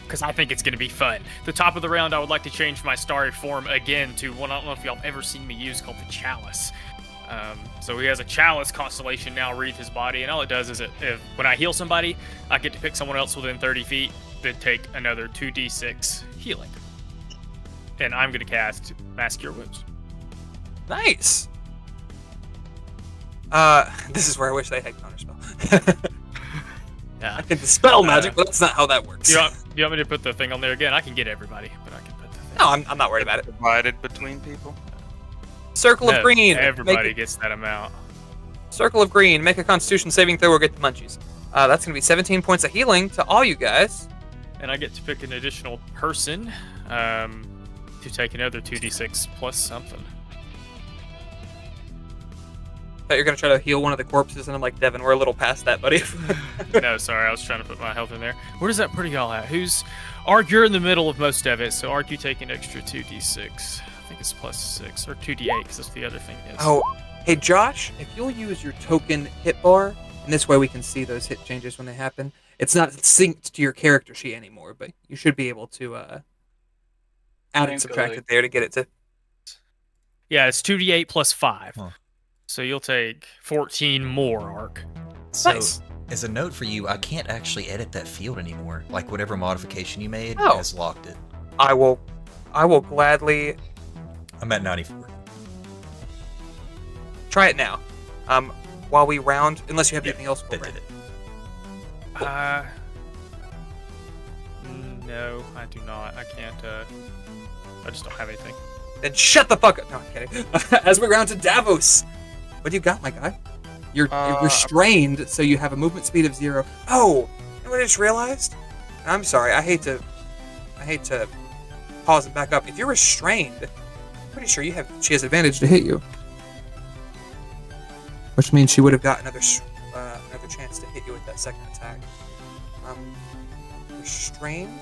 Because I think it's gonna be fun. The top of the round, I would like to change my starry form again to one I don't know if y'all have ever seen me use called the Chalice. So he has a Chalice constellation now wreath his body, and all it does is when I heal somebody, I get to pick someone else within 30 feet, then take another 2d6 healing. And I'm gonna cast Mass Cure Wounds. Nice. This is where I wish they had counterspell. Yeah. I can dispel magic, but that's not how that works. You want me to put the thing on there again? I can get everybody, but I can put the thing. No, I'm not worried about it. Divided between people. Circle of No, green. Everybody gets that amount. Circle of green. Make a Constitution saving throw or get the munchies. That's going to be 17 points of healing to all you guys. And I get to pick an additional person to take another 2d6 plus something. Thought you were going to try to heal one of the corpses, and I'm like, Devin, we're a little past that, buddy. No, sorry, I was trying to put my health in there. Where does that put y'all at? Ark, you're in the middle of most of it, so Ark, you take an extra 2d6. I think it's plus 6, or 2d8, because that's the other thing is. Oh, hey, Josh, if you'll use your token hit bar, and this way we can see those hit changes when they happen. It's not synced to your character sheet anymore, but you should be able to add and subtract it there to get it to... Yeah, it's 2d8 plus 5. Huh. So you'll take 14 more, Ark. So, Nice. as a note for you, I can't actually edit that field anymore. Like, whatever modification you made Oh. has locked it. I will gladly I'm at 94. try it now. While we round, unless you have anything else. That did it. No, I do not. I can't, I just don't have anything. Then shut the fuck up. No, I'm kidding. As we round to Davos, what do you got, my guy? You're restrained, so you have a movement speed of 0. Oh, you know know what I just realized? And I'm sorry. I hate to pause and back up. If you're restrained, I'm pretty sure she has advantage to hit you, which means she would have got another chance to hit you with that second attack. Restrained.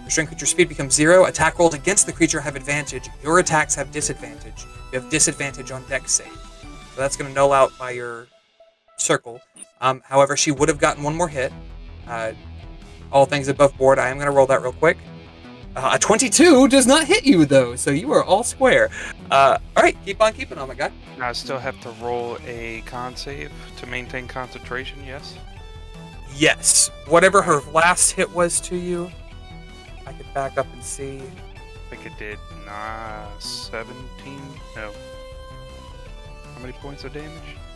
Restrained creature speed becomes 0. Attack rolls against the creature have advantage. Your attacks have disadvantage. You have disadvantage on dex save. So that's going to null out by your circle. However, she would have gotten one more hit. All things above board. I am going to roll that real quick. A 22 does not hit you, though, so you are all square. All right, keep on keeping on, my guy. I still have to roll a con save to maintain concentration, yes? Yes. Whatever her last hit was to you, I could back up and see. I think it did 17. No. How many points of damage?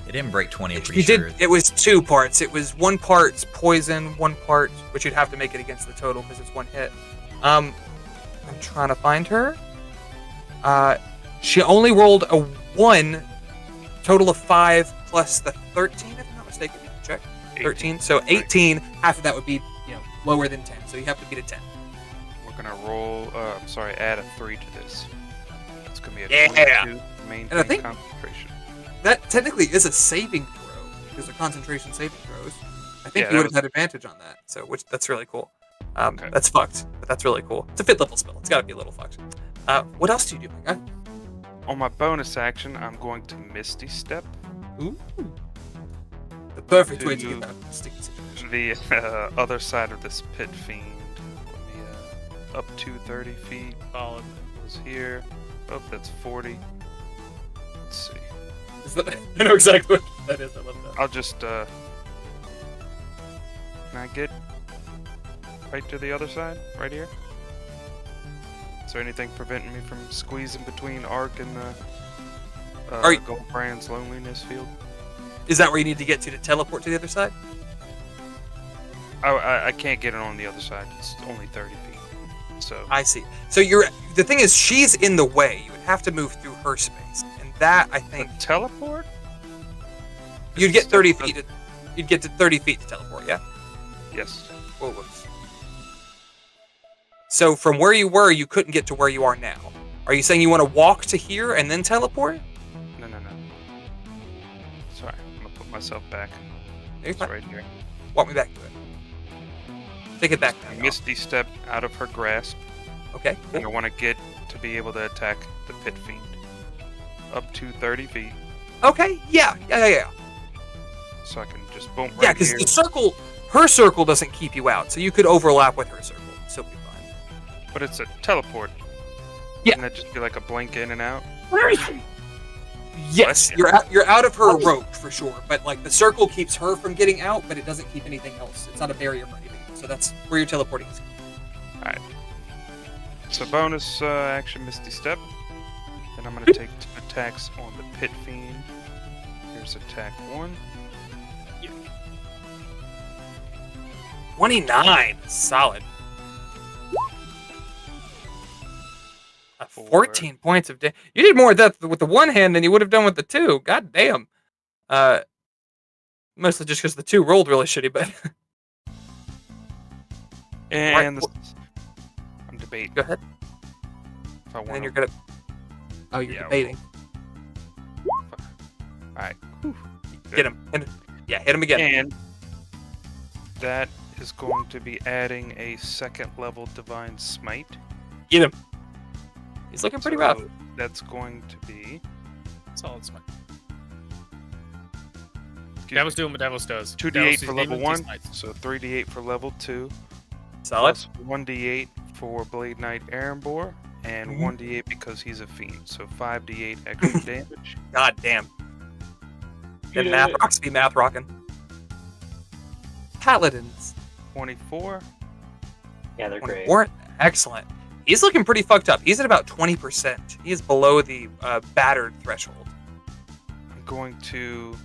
It didn't break 20, I'm pretty sure. It was 2 parts. It was 1 part poison, 1 part, which you'd have to make it against the total because it's 1 hit. I'm trying to find her. She only rolled a 1, total of 5 plus the 13, if I'm not mistaken. Check. 13. So 18. Half of that would be, lower than 10. So you have to beat a 10. We're gonna roll. Add a 3 to this. It's gonna be a 22. Maintain And I think concentration. that technically is a saving throw because they're concentration saving throws. I think Yeah, you would that have had advantage on that. So that's really cool. Okay. That's fucked, but that's really cool. It's a 5th level spell. It's got to be a little fucked. What else do you do, my guy? On my bonus action, I'm going to Misty Step Ooh. The perfect way to get out of a sticky situation. the other side of this pit fiend. Let me up to 30 feet. Solid. Was here. Oh, that's 40. Let's see. I know exactly what that is. I love that. I'll just can I get right to the other side? Right here? Is there anything preventing me from squeezing between Arc and the Goldbrand's Loneliness Field? Is that where you need to get to teleport to the other side? I can't get it on the other side. It's only 30 feet. So I see. So the thing is, she's in the way. You would have to move through her space, and that I think teleport? you'd get 30 feet. You'd get to 30 feet to teleport. Yeah. Yes. Oh, whoops. So from where you were, you couldn't get to where you are now. Are you saying you want to walk to here and then teleport? No. Sorry, I'm gonna put myself back. It's It's right here. Walk me back to it. Take it back now. Misty Step out of her grasp. Okay. And I want to get to be able to attack the pit fiend. Up to 30 feet. Okay. Yeah. So I can just boom right Yeah, because here. her circle doesn't keep you out, so you could overlap with her circle. Still be fine. But it's a teleport. Yeah. Wouldn't that just be like a blink in and out? Yes, Bless you're out of her rope for sure, but like the circle keeps her from getting out, but it doesn't keep anything else. It's not a barrier for anything. So that's where you're teleporting is. Alright. So bonus action Misty Step. Then I'm going to take 2 attacks on the pit fiend. Here's attack 1. 29, solid. 14 points of damage. You did more of that with the one hand than you would have done with the 2. God damn. Mostly just because the 2 rolled really shitty, but. And I'm debating. Go ahead. If I And want then you're gonna. Oh, you're debating. Alright. Get him. Hit him again. And that is going to be adding a 2nd level Divine Smite. Get him. He's looking pretty rough. That's going to be Solid smite. Devil's doing what Devil's does. 2d8 for level 1, smites. so 3d8 for level 2. Solid. Plus 1d8 for Blade Knight Erenbor, and 1d8 because he's a fiend, so 5d8 extra damage. God damn. Then math rocks be math rocking. Paladins. 24. Yeah, they're great. Excellent. He's looking pretty fucked up. He's at about 20%. He is below the battered threshold. I'm going to...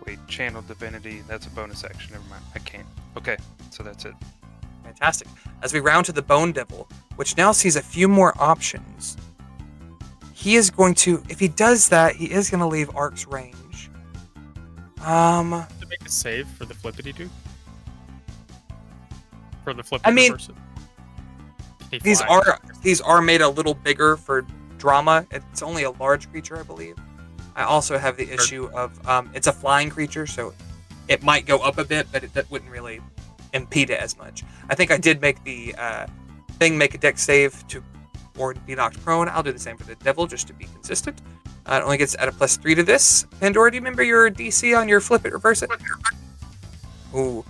Wait, Channel Divinity. That's a bonus action. Never mind. I can't. Okay, so that's it. Fantastic. As we round to the Bone Devil, which now sees a few more options. He is going to... If he does that, he is going to leave Ark's range. The make a save for the flippity do? For the flip. I mean, reverse it? these are made a little bigger for drama. It's only a large creature, I believe. I also have the issue of it's a flying creature, so it might go up a bit, but that wouldn't really impede it as much. I think I did make the thing make a dex save or be knocked prone. I'll do the same for the devil just to be consistent. It only gets at a +3 to this. Pandora, do you remember your DC on your flip it, reverse it? Ooh,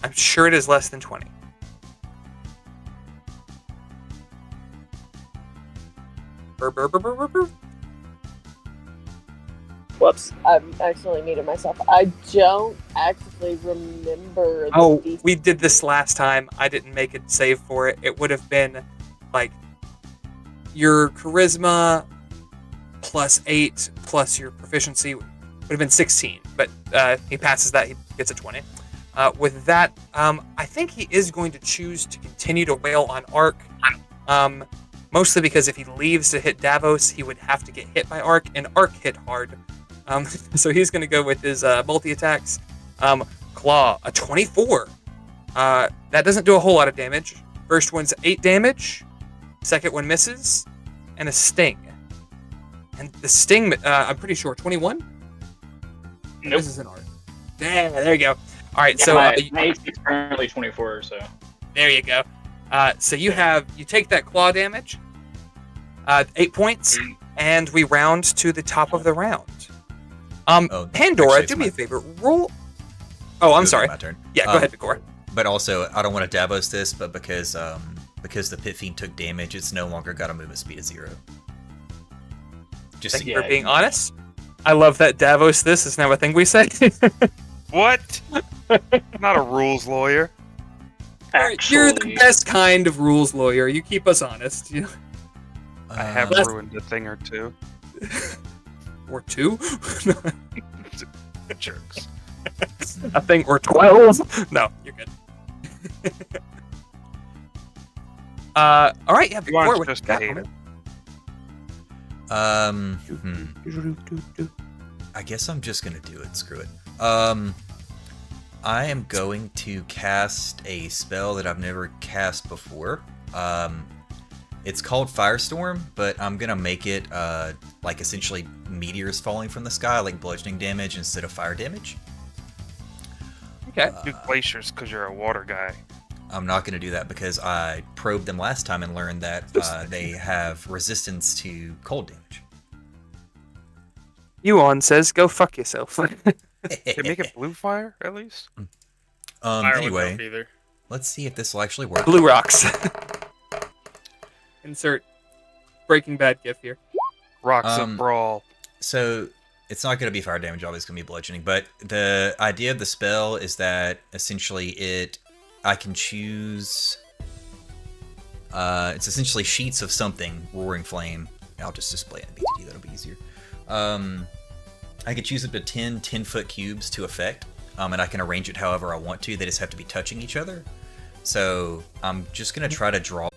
I'm sure it is less than 20. Burr, burr, burr, burr, burr, burr. Whoops, I'm accidentally muted myself. I don't actively remember the Oh, DC. we did this last time. I didn't make it save for it. It would have been like your charisma +8 plus your proficiency would have been 16. But he passes that, he gets a 20. With that, I think he is going to choose to continue to wail on Ark. Mostly because if he leaves to hit Davos, he would have to get hit by Ark, and Ark hit hard. So he's going to go with his multi-attacks. Claw, a 24. That doesn't do a whole lot of damage. First one's 8 damage. Second one misses. And a sting. And the sting, I'm pretty sure, 21? Nope. This is an Ark. Yeah, there you go. All right, Yeah, so my AC is currently 24, so there you go. So you take that claw damage, 8 points, and we round to the top of the round. Pandora, actually, it's do me my- a favor. Roll. Oh, I'm It would be sorry. My turn. Yeah, go ahead, Vicor. But also, I don't want to Davos this, but because the Pit Fiend took damage, it's no longer got a movement speed of 0. Just Thank so you you for being honest. I love that Davos this is now a thing we say. What? Not a rules lawyer. You're the best kind of rules lawyer. You keep us honest. You know? I have Last- ruined a thing or two. Or 2? Jerks. A thing or 12? No, you're good. All right, yeah, You want Vicor, what just you got to hate for it. me? I guess I'm just gonna do it. Screw it. I am going to cast a spell that I've never cast before. It's called Firestorm, but I'm gonna make it like essentially meteors falling from the sky, like bludgeoning damage instead of fire damage. Okay. Do glaciers because you're a water guy. I'm not gonna do that because I probed them last time and learned that they have resistance to cold damage. Yuan says, "Go fuck yourself." They make it blue fire at least. Fire wouldn't Anyway, help either. let's see if this will actually work. Blue rocks. Insert Breaking Bad gif here. Rocks of brawl. So it's not going to be fire damage, obviously it's going to be bludgeoning, but the idea of the spell is that essentially I can choose, it's essentially sheets of something, roaring flame. I'll just display it in BTD, that'll be easier. I can choose up to 10 10-foot cubes to effect, and I can arrange it however I want to. They just have to be touching each other. So I'm just going to try to draw.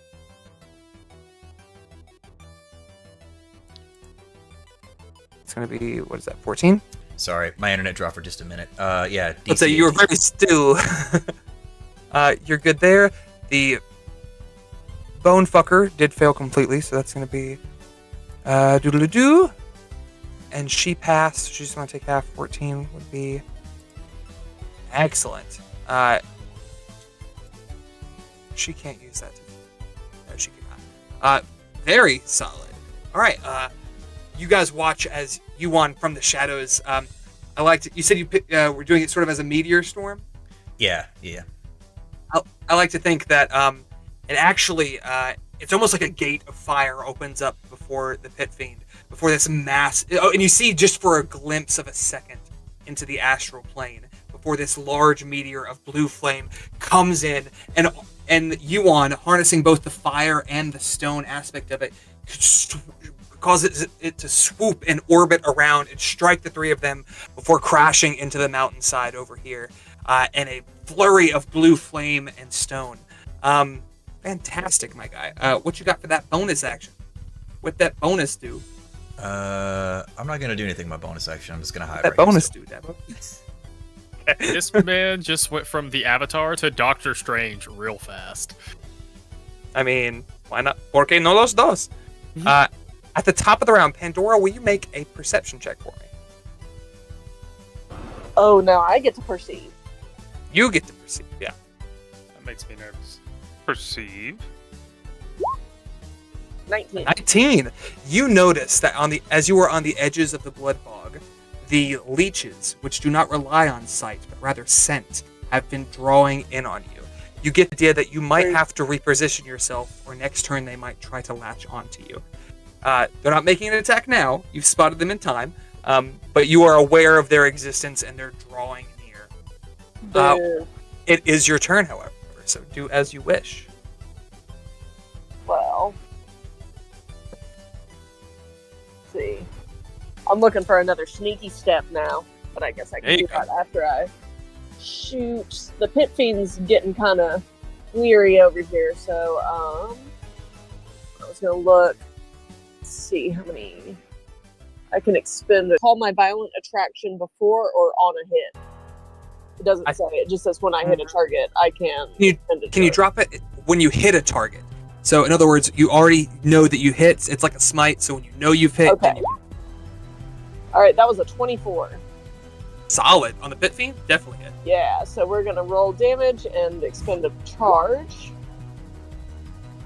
It's gonna be, what is that, 14? Sorry, my internet dropped for just a minute. Yeah. Let's say DC you were very still. You're good there. The bone fucker did fail completely, so that's gonna be doodle-doo. And she passed. She's gonna take half. 14 would be excellent. She can't use that. No, she cannot. Very solid. All right. You guys watch as Yuan from the shadows. I liked it. You said we're doing it sort of as a meteor storm. Yeah. I like to think that it actually it's almost like a gate of fire opens up before the Pit Fiend, before this mass. Oh, and you see just for a glimpse of a second into the astral plane before this large meteor of blue flame comes in, and Yuan, harnessing both the fire and the stone aspect of it, causes it to swoop and orbit around and strike the three of them before crashing into the mountainside over here in a flurry of blue flame and stone. Fantastic, my guy. What you got for that bonus action? What that bonus do? I'm not gonna do anything with my bonus action. I'm just gonna hide. That right here, bonus so- do, Dabo. This man just went from the Avatar to Doctor Strange real fast. I mean, why not? Porque no los dos. At the top of the round, Pandora, will you make a perception check for me? Oh, no, I get to perceive. You get to perceive, yeah. That makes me nervous. Perceive. 19. 19. You notice that as you are on the edges of the blood bog, the leeches, which do not rely on sight but rather scent, have been drawing in on you. You get the idea that you might have to reposition yourself, or next turn they might try to latch onto you. They're not making an attack now. You've spotted them in time, but you are aware of their existence and they're drawing near. It is your turn, however, so do as you wish. Well, let's see. I'm looking for another sneaky step now, but I guess I can do that after I shoot. The pit fiend's getting kind of weary over here, so I was gonna look. Let's see how many I can expend. Call my violent attraction before or on a hit. It doesn't say. It just says when I hit a target, I can. Can you drop it when you hit a target? So in other words, you already know that you hit. It's like a smite. So when you know you've hit, okay. All right, that was a 24. Solid on the pit fiend. Definitely hit. Yeah. So we're gonna roll damage and expend a charge.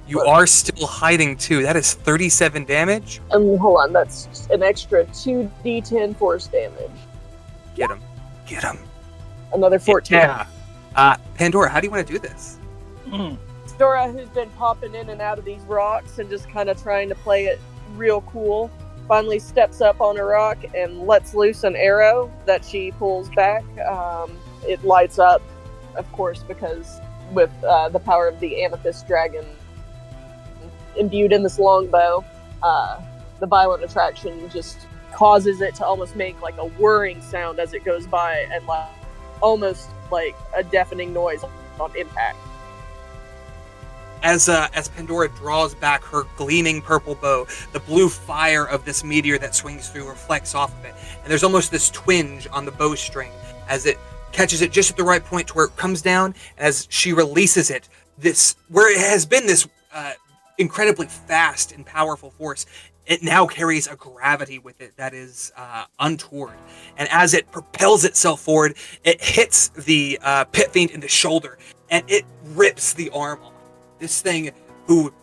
You are still hiding too. That is 37 damage. Hold on, that's an extra 2d10 force damage. Get him. Get him. Another 14. Yeah. Pandora, how do you want to do this? Pandora, who's been popping in and out of these rocks and just kind of trying to play it real cool, finally steps up on a rock and lets loose an arrow that she pulls back. It lights up, of course, because with the power of the amethyst dragon imbued in this longbow, the violent attraction just causes it to almost make like a whirring sound as it goes by, and almost like a deafening noise on impact. As Pandora draws back her gleaming purple bow, the blue fire of this meteor that swings through reflects off of it, and there's almost this twinge on the bowstring as it catches it just at the right point to where it comes down. And as she releases it, where it has been this incredibly fast and powerful force, it now carries a gravity with it that is untoward. And as it propels itself forward, it hits the pit fiend in the shoulder, and it rips the arm off. This thing, who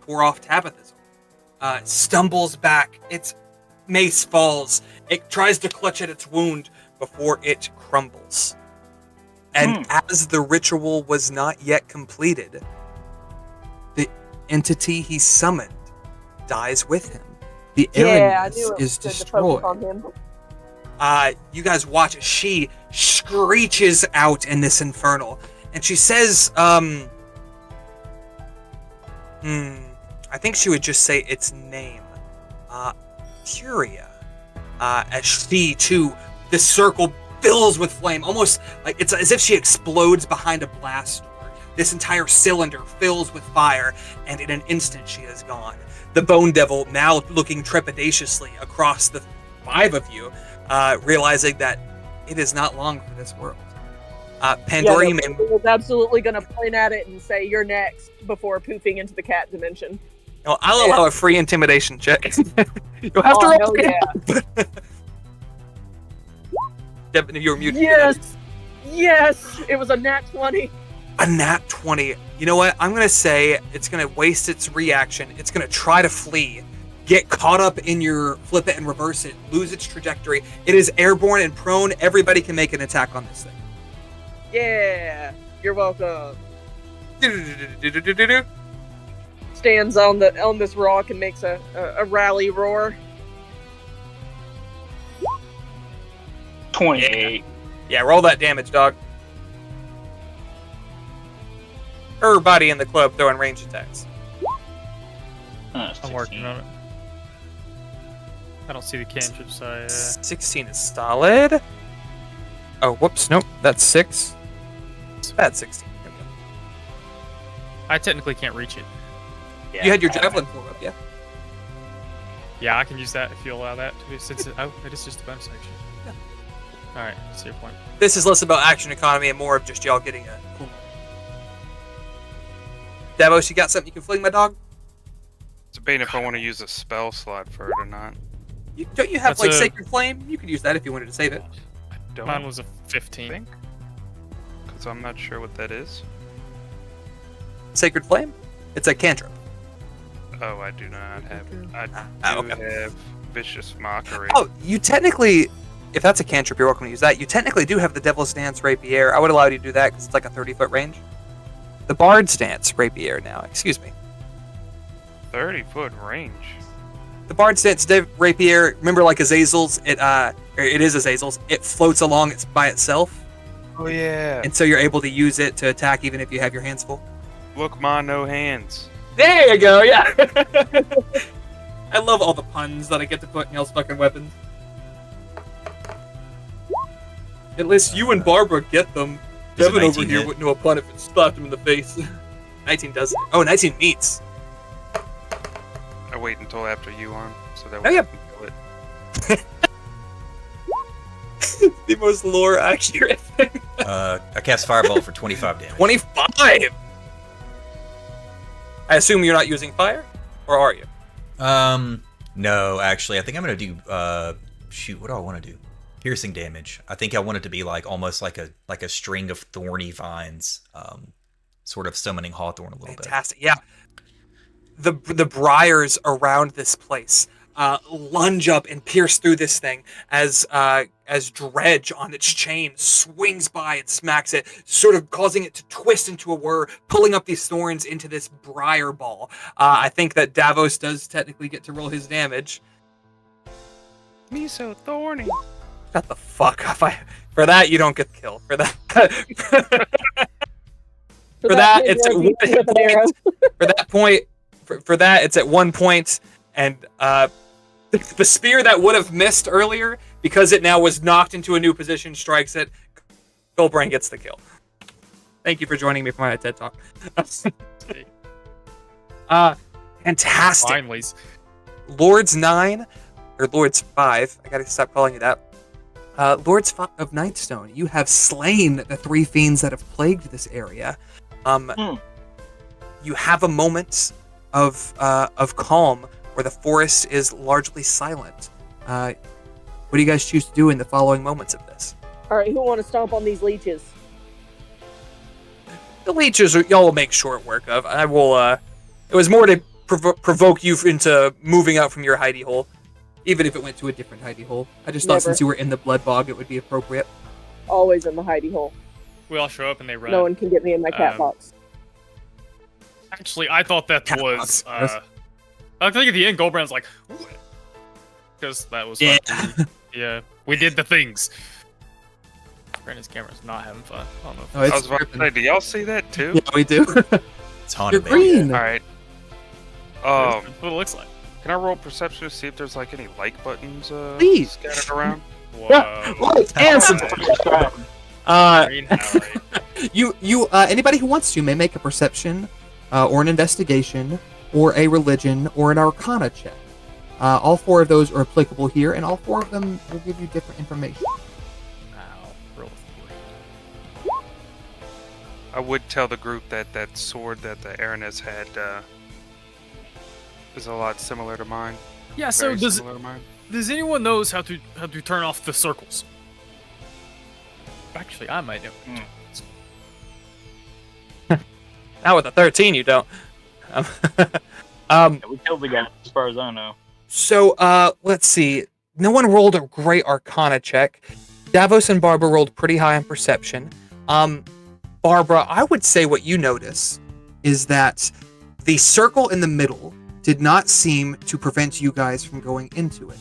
tore off Tabitha's arm, stumbles back. Its mace falls. It tries to clutch at its wound before it crumbles. And as the ritual was not yet completed, the entity he summoned dies with him. The Aramis is destroyed. You guys watch as she screeches out in this infernal, and she says, I think she would just say its name, Curia. As she too, this circle fills with flame, almost like it's as if she explodes behind a blast door. This entire cylinder fills with fire, and in an instant she is gone. The Bone Devil, now looking trepidatiously across the five of you, realizing that it is not long for this world. Pandora, was absolutely going to point at it and say, "You're next," before poofing into the cat dimension. No, I'll allow a free intimidation check. You'll have to roll again. Devin, you're muted. Yes! It was a nat 20. A nat 20. You know what? I'm going to say it's going to waste its reaction. It's going to try to flee, get caught up in your flip it and reverse it, lose its trajectory. It is airborne and prone. Everybody can make an attack on this thing. Yeah, you're welcome. Stands on this rock and makes a rally roar. 28. Yeah, roll that damage, dog. Everybody in the club throwing range attacks. I'm working on it. I don't see the cantrip, so 16 is solid. Oh, whoops, nope, that's 6. That's 16. I technically can't reach it. Yeah, you had your javelin form up, yeah? Yeah, I can use that if you allow that. Since it is just a bonus action. Yeah. All right, see your point. This is less about action economy and more of just y'all getting a cool. Davos, you got something you can fling my dog? It's debating if I want to use a spell slot for it or not. Don't you have That's a- Sacred Flame? You could use that if you wanted to save it. I don't Mine was a 15. think, because I'm not sure what that is. Sacred Flame? It's a cantrip. Oh, I do not have it. I do okay. have Vicious Mockery. Oh, you technically, if that's a cantrip, you're welcome to use that. You technically do have the Devil's Dance Rapier. I would allow you to do that because it's like a 30-foot range. The Bard's Dance Rapier now, excuse me. 30-foot range. The Bard's Dance Rapier, remember like Azazel's, it is Azazel's, it floats along by itself. Oh, yeah. And so you're able to use it to attack even if you have your hands full. Look, ma, no hands. There you go, yeah! I love all the puns that I get to put in y'all's fucking weapons. At least you and Barbara get them. Is it Devin over 19 here hit? wouldn't know a pun if it slapped him in the face. 19 does. Oh, 19 meets. I wait until after you on, so that Oh, way yeah. I can kill it. The most lore accurate thing. I cast Fireball for 25 damage. 25! I assume you're not using fire? Or are you? No, actually, I think I'm gonna do, shoot, what do I want to do? Piercing damage. I think I want it to be like, almost like a string of thorny vines, sort of summoning Hawthorne a little Fantastic, yeah. The briars around this place lunge up and pierce through this thing as Dredge on its chain swings by and smacks it, sort of causing it to twist into a whir, pulling up these thorns into this briar ball. I think that Davos does technically get to roll his damage. Me so thorny. Shut the fuck up! For that, you don't get the kill. For that, for that, it's at one hit point. For that point, for that, it's at 1 point, and the spear that would have missed earlier, because it now was knocked into a new position, strikes it. Goldbrain gets the kill. Thank you for joining me for my TED Talk. Fantastic. Finally. Lords 9, or Lords 5, I gotta stop calling you that. Lords of Nightstone, you have slain the 3 fiends that have plagued this area. You have a moment of calm where the forest is largely silent. What do you guys choose to do in the following moments of this? All right, who want to stomp on these leeches? The leeches, y'all will make short work of. I will. It was more to provoke you into moving out from your hidey hole, even if it went to a different hidey hole. I just thought Never. since you were in the blood bog, it would be appropriate. Always in the hidey hole. We all show up and they run. No one can get me in my cat Um, box. Actually, I thought that Cat was. box, yes. I think at the end, Goldbrand's like, because that was Yeah. fun. Yeah, we did the things. Brandon's camera's not having fun. I don't know. Oh, I it's was about to say, do y'all see that too? yeah, we do. It's haunted, You're baby. green. All right. That's what it looks like. Can I roll perception to see if there's like any like buttons Please. scattered around? Whoa. Like, and some. Green highlight. Anybody who wants to may make a perception, or an investigation, or a religion, or an arcana check. All 4 of those are applicable here, and all 4 of them will give you different information. Ow. Roll 3. I would tell the group that that sword that the Aranis had is a lot similar to mine. Yeah. So Very does similar to mine. anyone knows how to turn off the circles? Actually, I might know. Now with a 13, you don't. We killed the guy, as far as I know. So, let's see. No one rolled a great Arcana check. Davos and Barbara rolled pretty high on Perception. Barbara, I would say what you notice is that the circle in the middle did not seem to prevent you guys from going into it.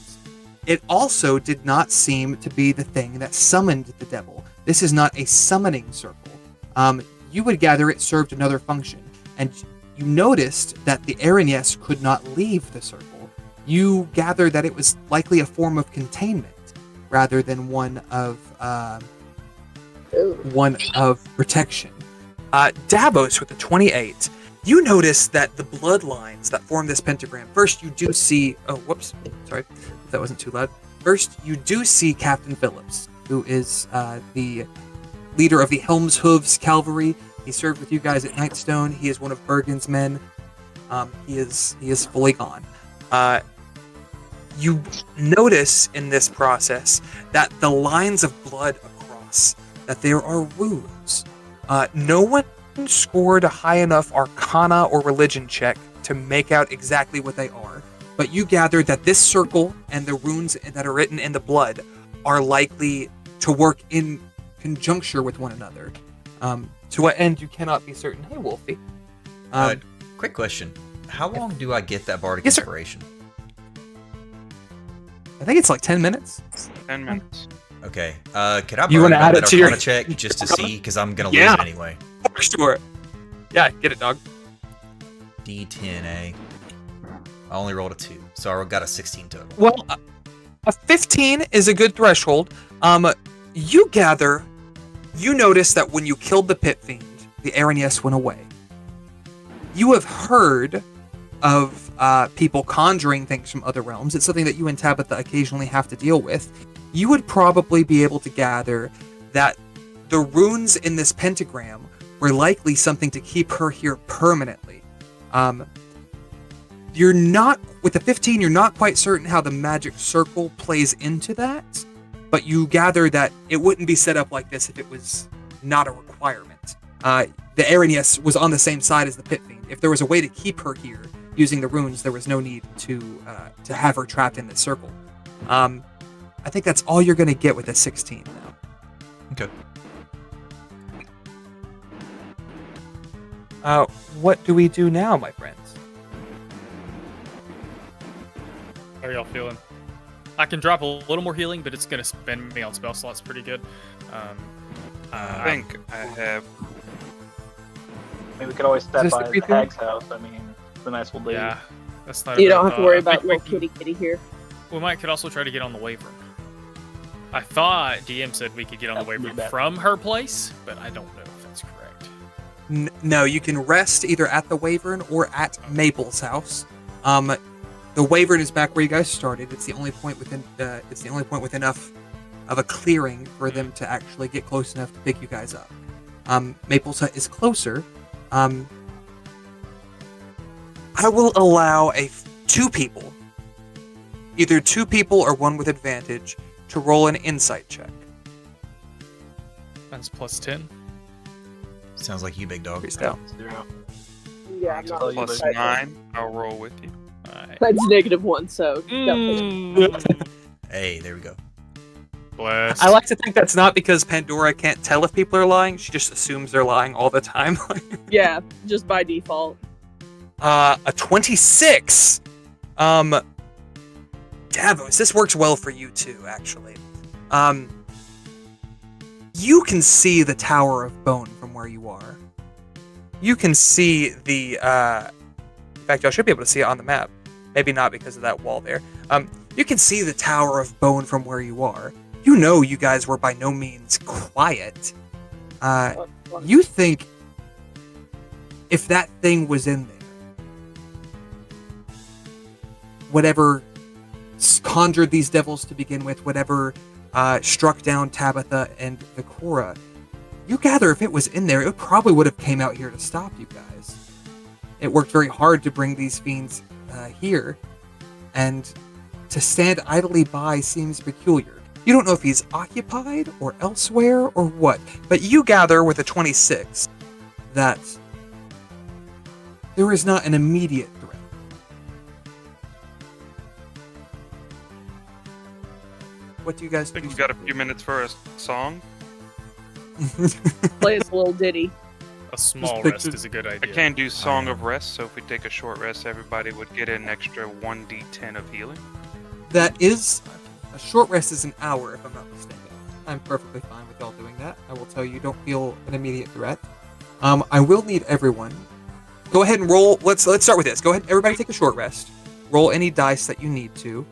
It also did not seem to be the thing that summoned the devil. This is not a summoning circle. You would gather it served another function, and you noticed that the Aranes could not leave the circle. You gather that it was likely a form of containment rather than one of protection. Davos with a 28. You notice that the bloodlines that form this pentagram. First, you do see. Oh, whoops. Sorry, if that wasn't too loud. First, you do see Captain Phillips. who is the leader of the Helm's Hooves Cavalry. He served with you guys at Nightstone. He is one of Bergen's men. He is fully gone. You notice in this process that the lines of blood across, that there are wounds. No one scored a high enough Arcana or Religion check to make out exactly what they are, but you gather that this circle and the runes that are written in the blood are likely to work in conjuncture with one another. To what end, you cannot be certain. Hey, Wolfie. Quick question. How long do I get that bardic Yes, sir. inspiration? I think it's like 10 minutes. 10 minutes. Okay. Could I You burn wanna that add it to your- Arcana check just to see? Because I'm going to Yeah. lose it anyway. For sure. Yeah, get it, dog. D10A. I only rolled a 2, so I got a 16 total. Well, a 15 is a good threshold. You notice that when you killed the Pit Fiend, the Aranyes went away. You have heard of people conjuring things from other realms. It's something that you and Tabitha occasionally have to deal with. You would probably be able to gather that the runes in this pentagram were likely something to keep her here permanently. You're not, with the 15, you're not quite certain how the magic circle plays into that, but you gather that it wouldn't be set up like this if it was not a requirement. The Aranyes was on the same side as the Pit Fiend. If there was a way to keep her here using the runes, there was no need to have her trapped in this circle. I think that's all you're going to get with a 16 now. Okay. What do we do now, my friends? How are y'all feeling? I can drop a little more healing, but it's going to spend me on spell slots pretty good. I think I have. I mean, we could always step this by the the creepy one? hag's house. I mean, the nice will leave. Yeah, that's not. You a bad don't have to thought. worry I about think we little can- kitty here. We could also try to get on the Wyvern. I thought DM said we could get on the That would be Wyvern better. from her place, but I don't know if that's correct. No, you can rest either at the Wyvern or at Maple's house. The Wyvern is back where you guys started. It's the only point within. It's the only point with enough of a clearing for them to actually get close enough to pick you guys up. Maple's hut is closer. I will allow two people, either two people or one with advantage, to roll an insight check. That's plus 10. Sounds like you, big dog. Priest out. 0. Yeah, I'm not Plus Plus excited. 9. I'll roll with you. Alright. That's -1, so definitely. Hey, there we go. Bless. I like to think that's not because Pandora can't tell if people are lying. She just assumes they're lying all the time. Yeah, just by default. A 26. Davos, this works well for you too, actually. You can see the Tower of Bone from where you are. You can see the, in fact, y'all should be able to see it on the map. Maybe not because of that wall there. You can see the Tower of Bone from where you are. You know you guys were by no means quiet. You think if that thing was in there, whatever conjured these devils to begin with, whatever struck down Tabitha and the Cora, you gather if it was in there, it probably would have came out here to stop you guys. It worked very hard to bring these fiends here, and to stand idly by seems peculiar. You don't know if he's occupied or elsewhere or what, but you gather with a 26 that there is not an immediate threat. What do you guys I think do? we've got a few minutes for a song. Play us a little ditty. A small Just rest picture- is a good I idea. can do Song of Rest, so if we take a short rest, everybody would get an extra 1d10 of healing. That is, a short rest is an hour, if I'm not mistaken. I'm perfectly fine with y'all doing that. I will tell you, don't feel an immediate threat. I will need everyone. Go ahead and roll. Let's start with this. Go ahead, everybody, take a short rest. Roll any dice that you need to.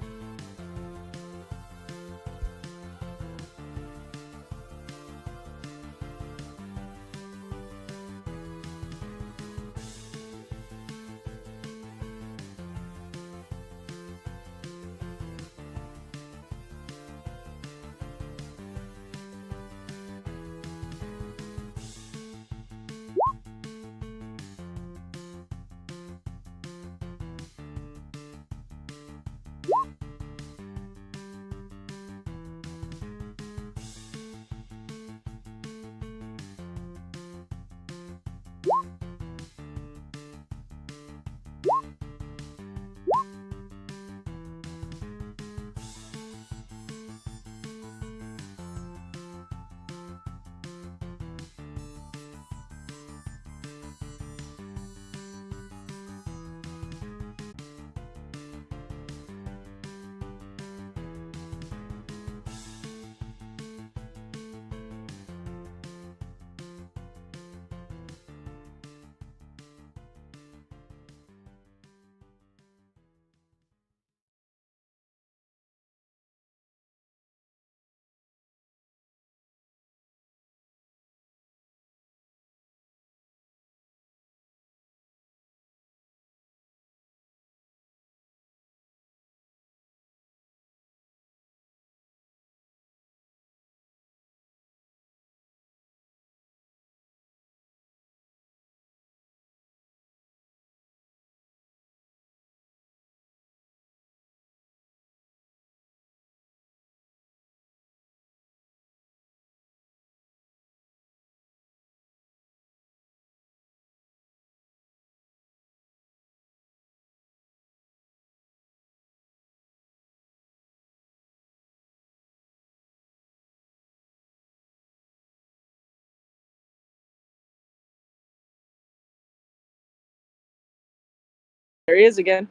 There he is again.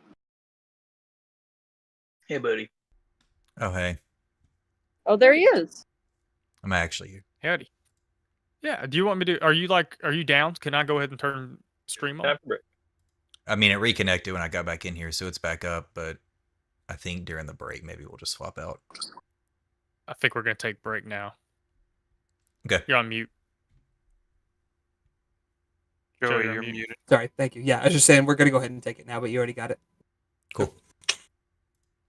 Hey, buddy. Oh, hey. Oh, there he is. I'm actually here. Howdy. Yeah. Do you want me to? Are you down? Can I go ahead and turn stream on? I mean, it reconnected when I got back in here, so it's back up, but I think during the break, maybe we'll just swap out. I think we're gonna take a break now. Okay. You're on mute. Joey, you're you're muted. muted. Sorry, thank you. Yeah, I was just saying we're gonna go ahead and take it now, but you already got it. Cool.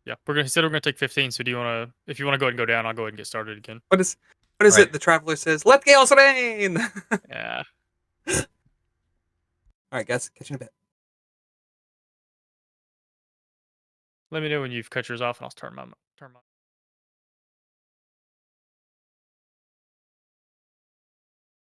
Yeah, he said we're gonna take 15. So do you wanna? If you wanna go ahead and go down, I'll go ahead and get started again. What is Right. it? The traveler says, "Let gales rain." Yeah. All right, guys, catch you in a bit. Let me know when you've cut yours off, and I'll turn my.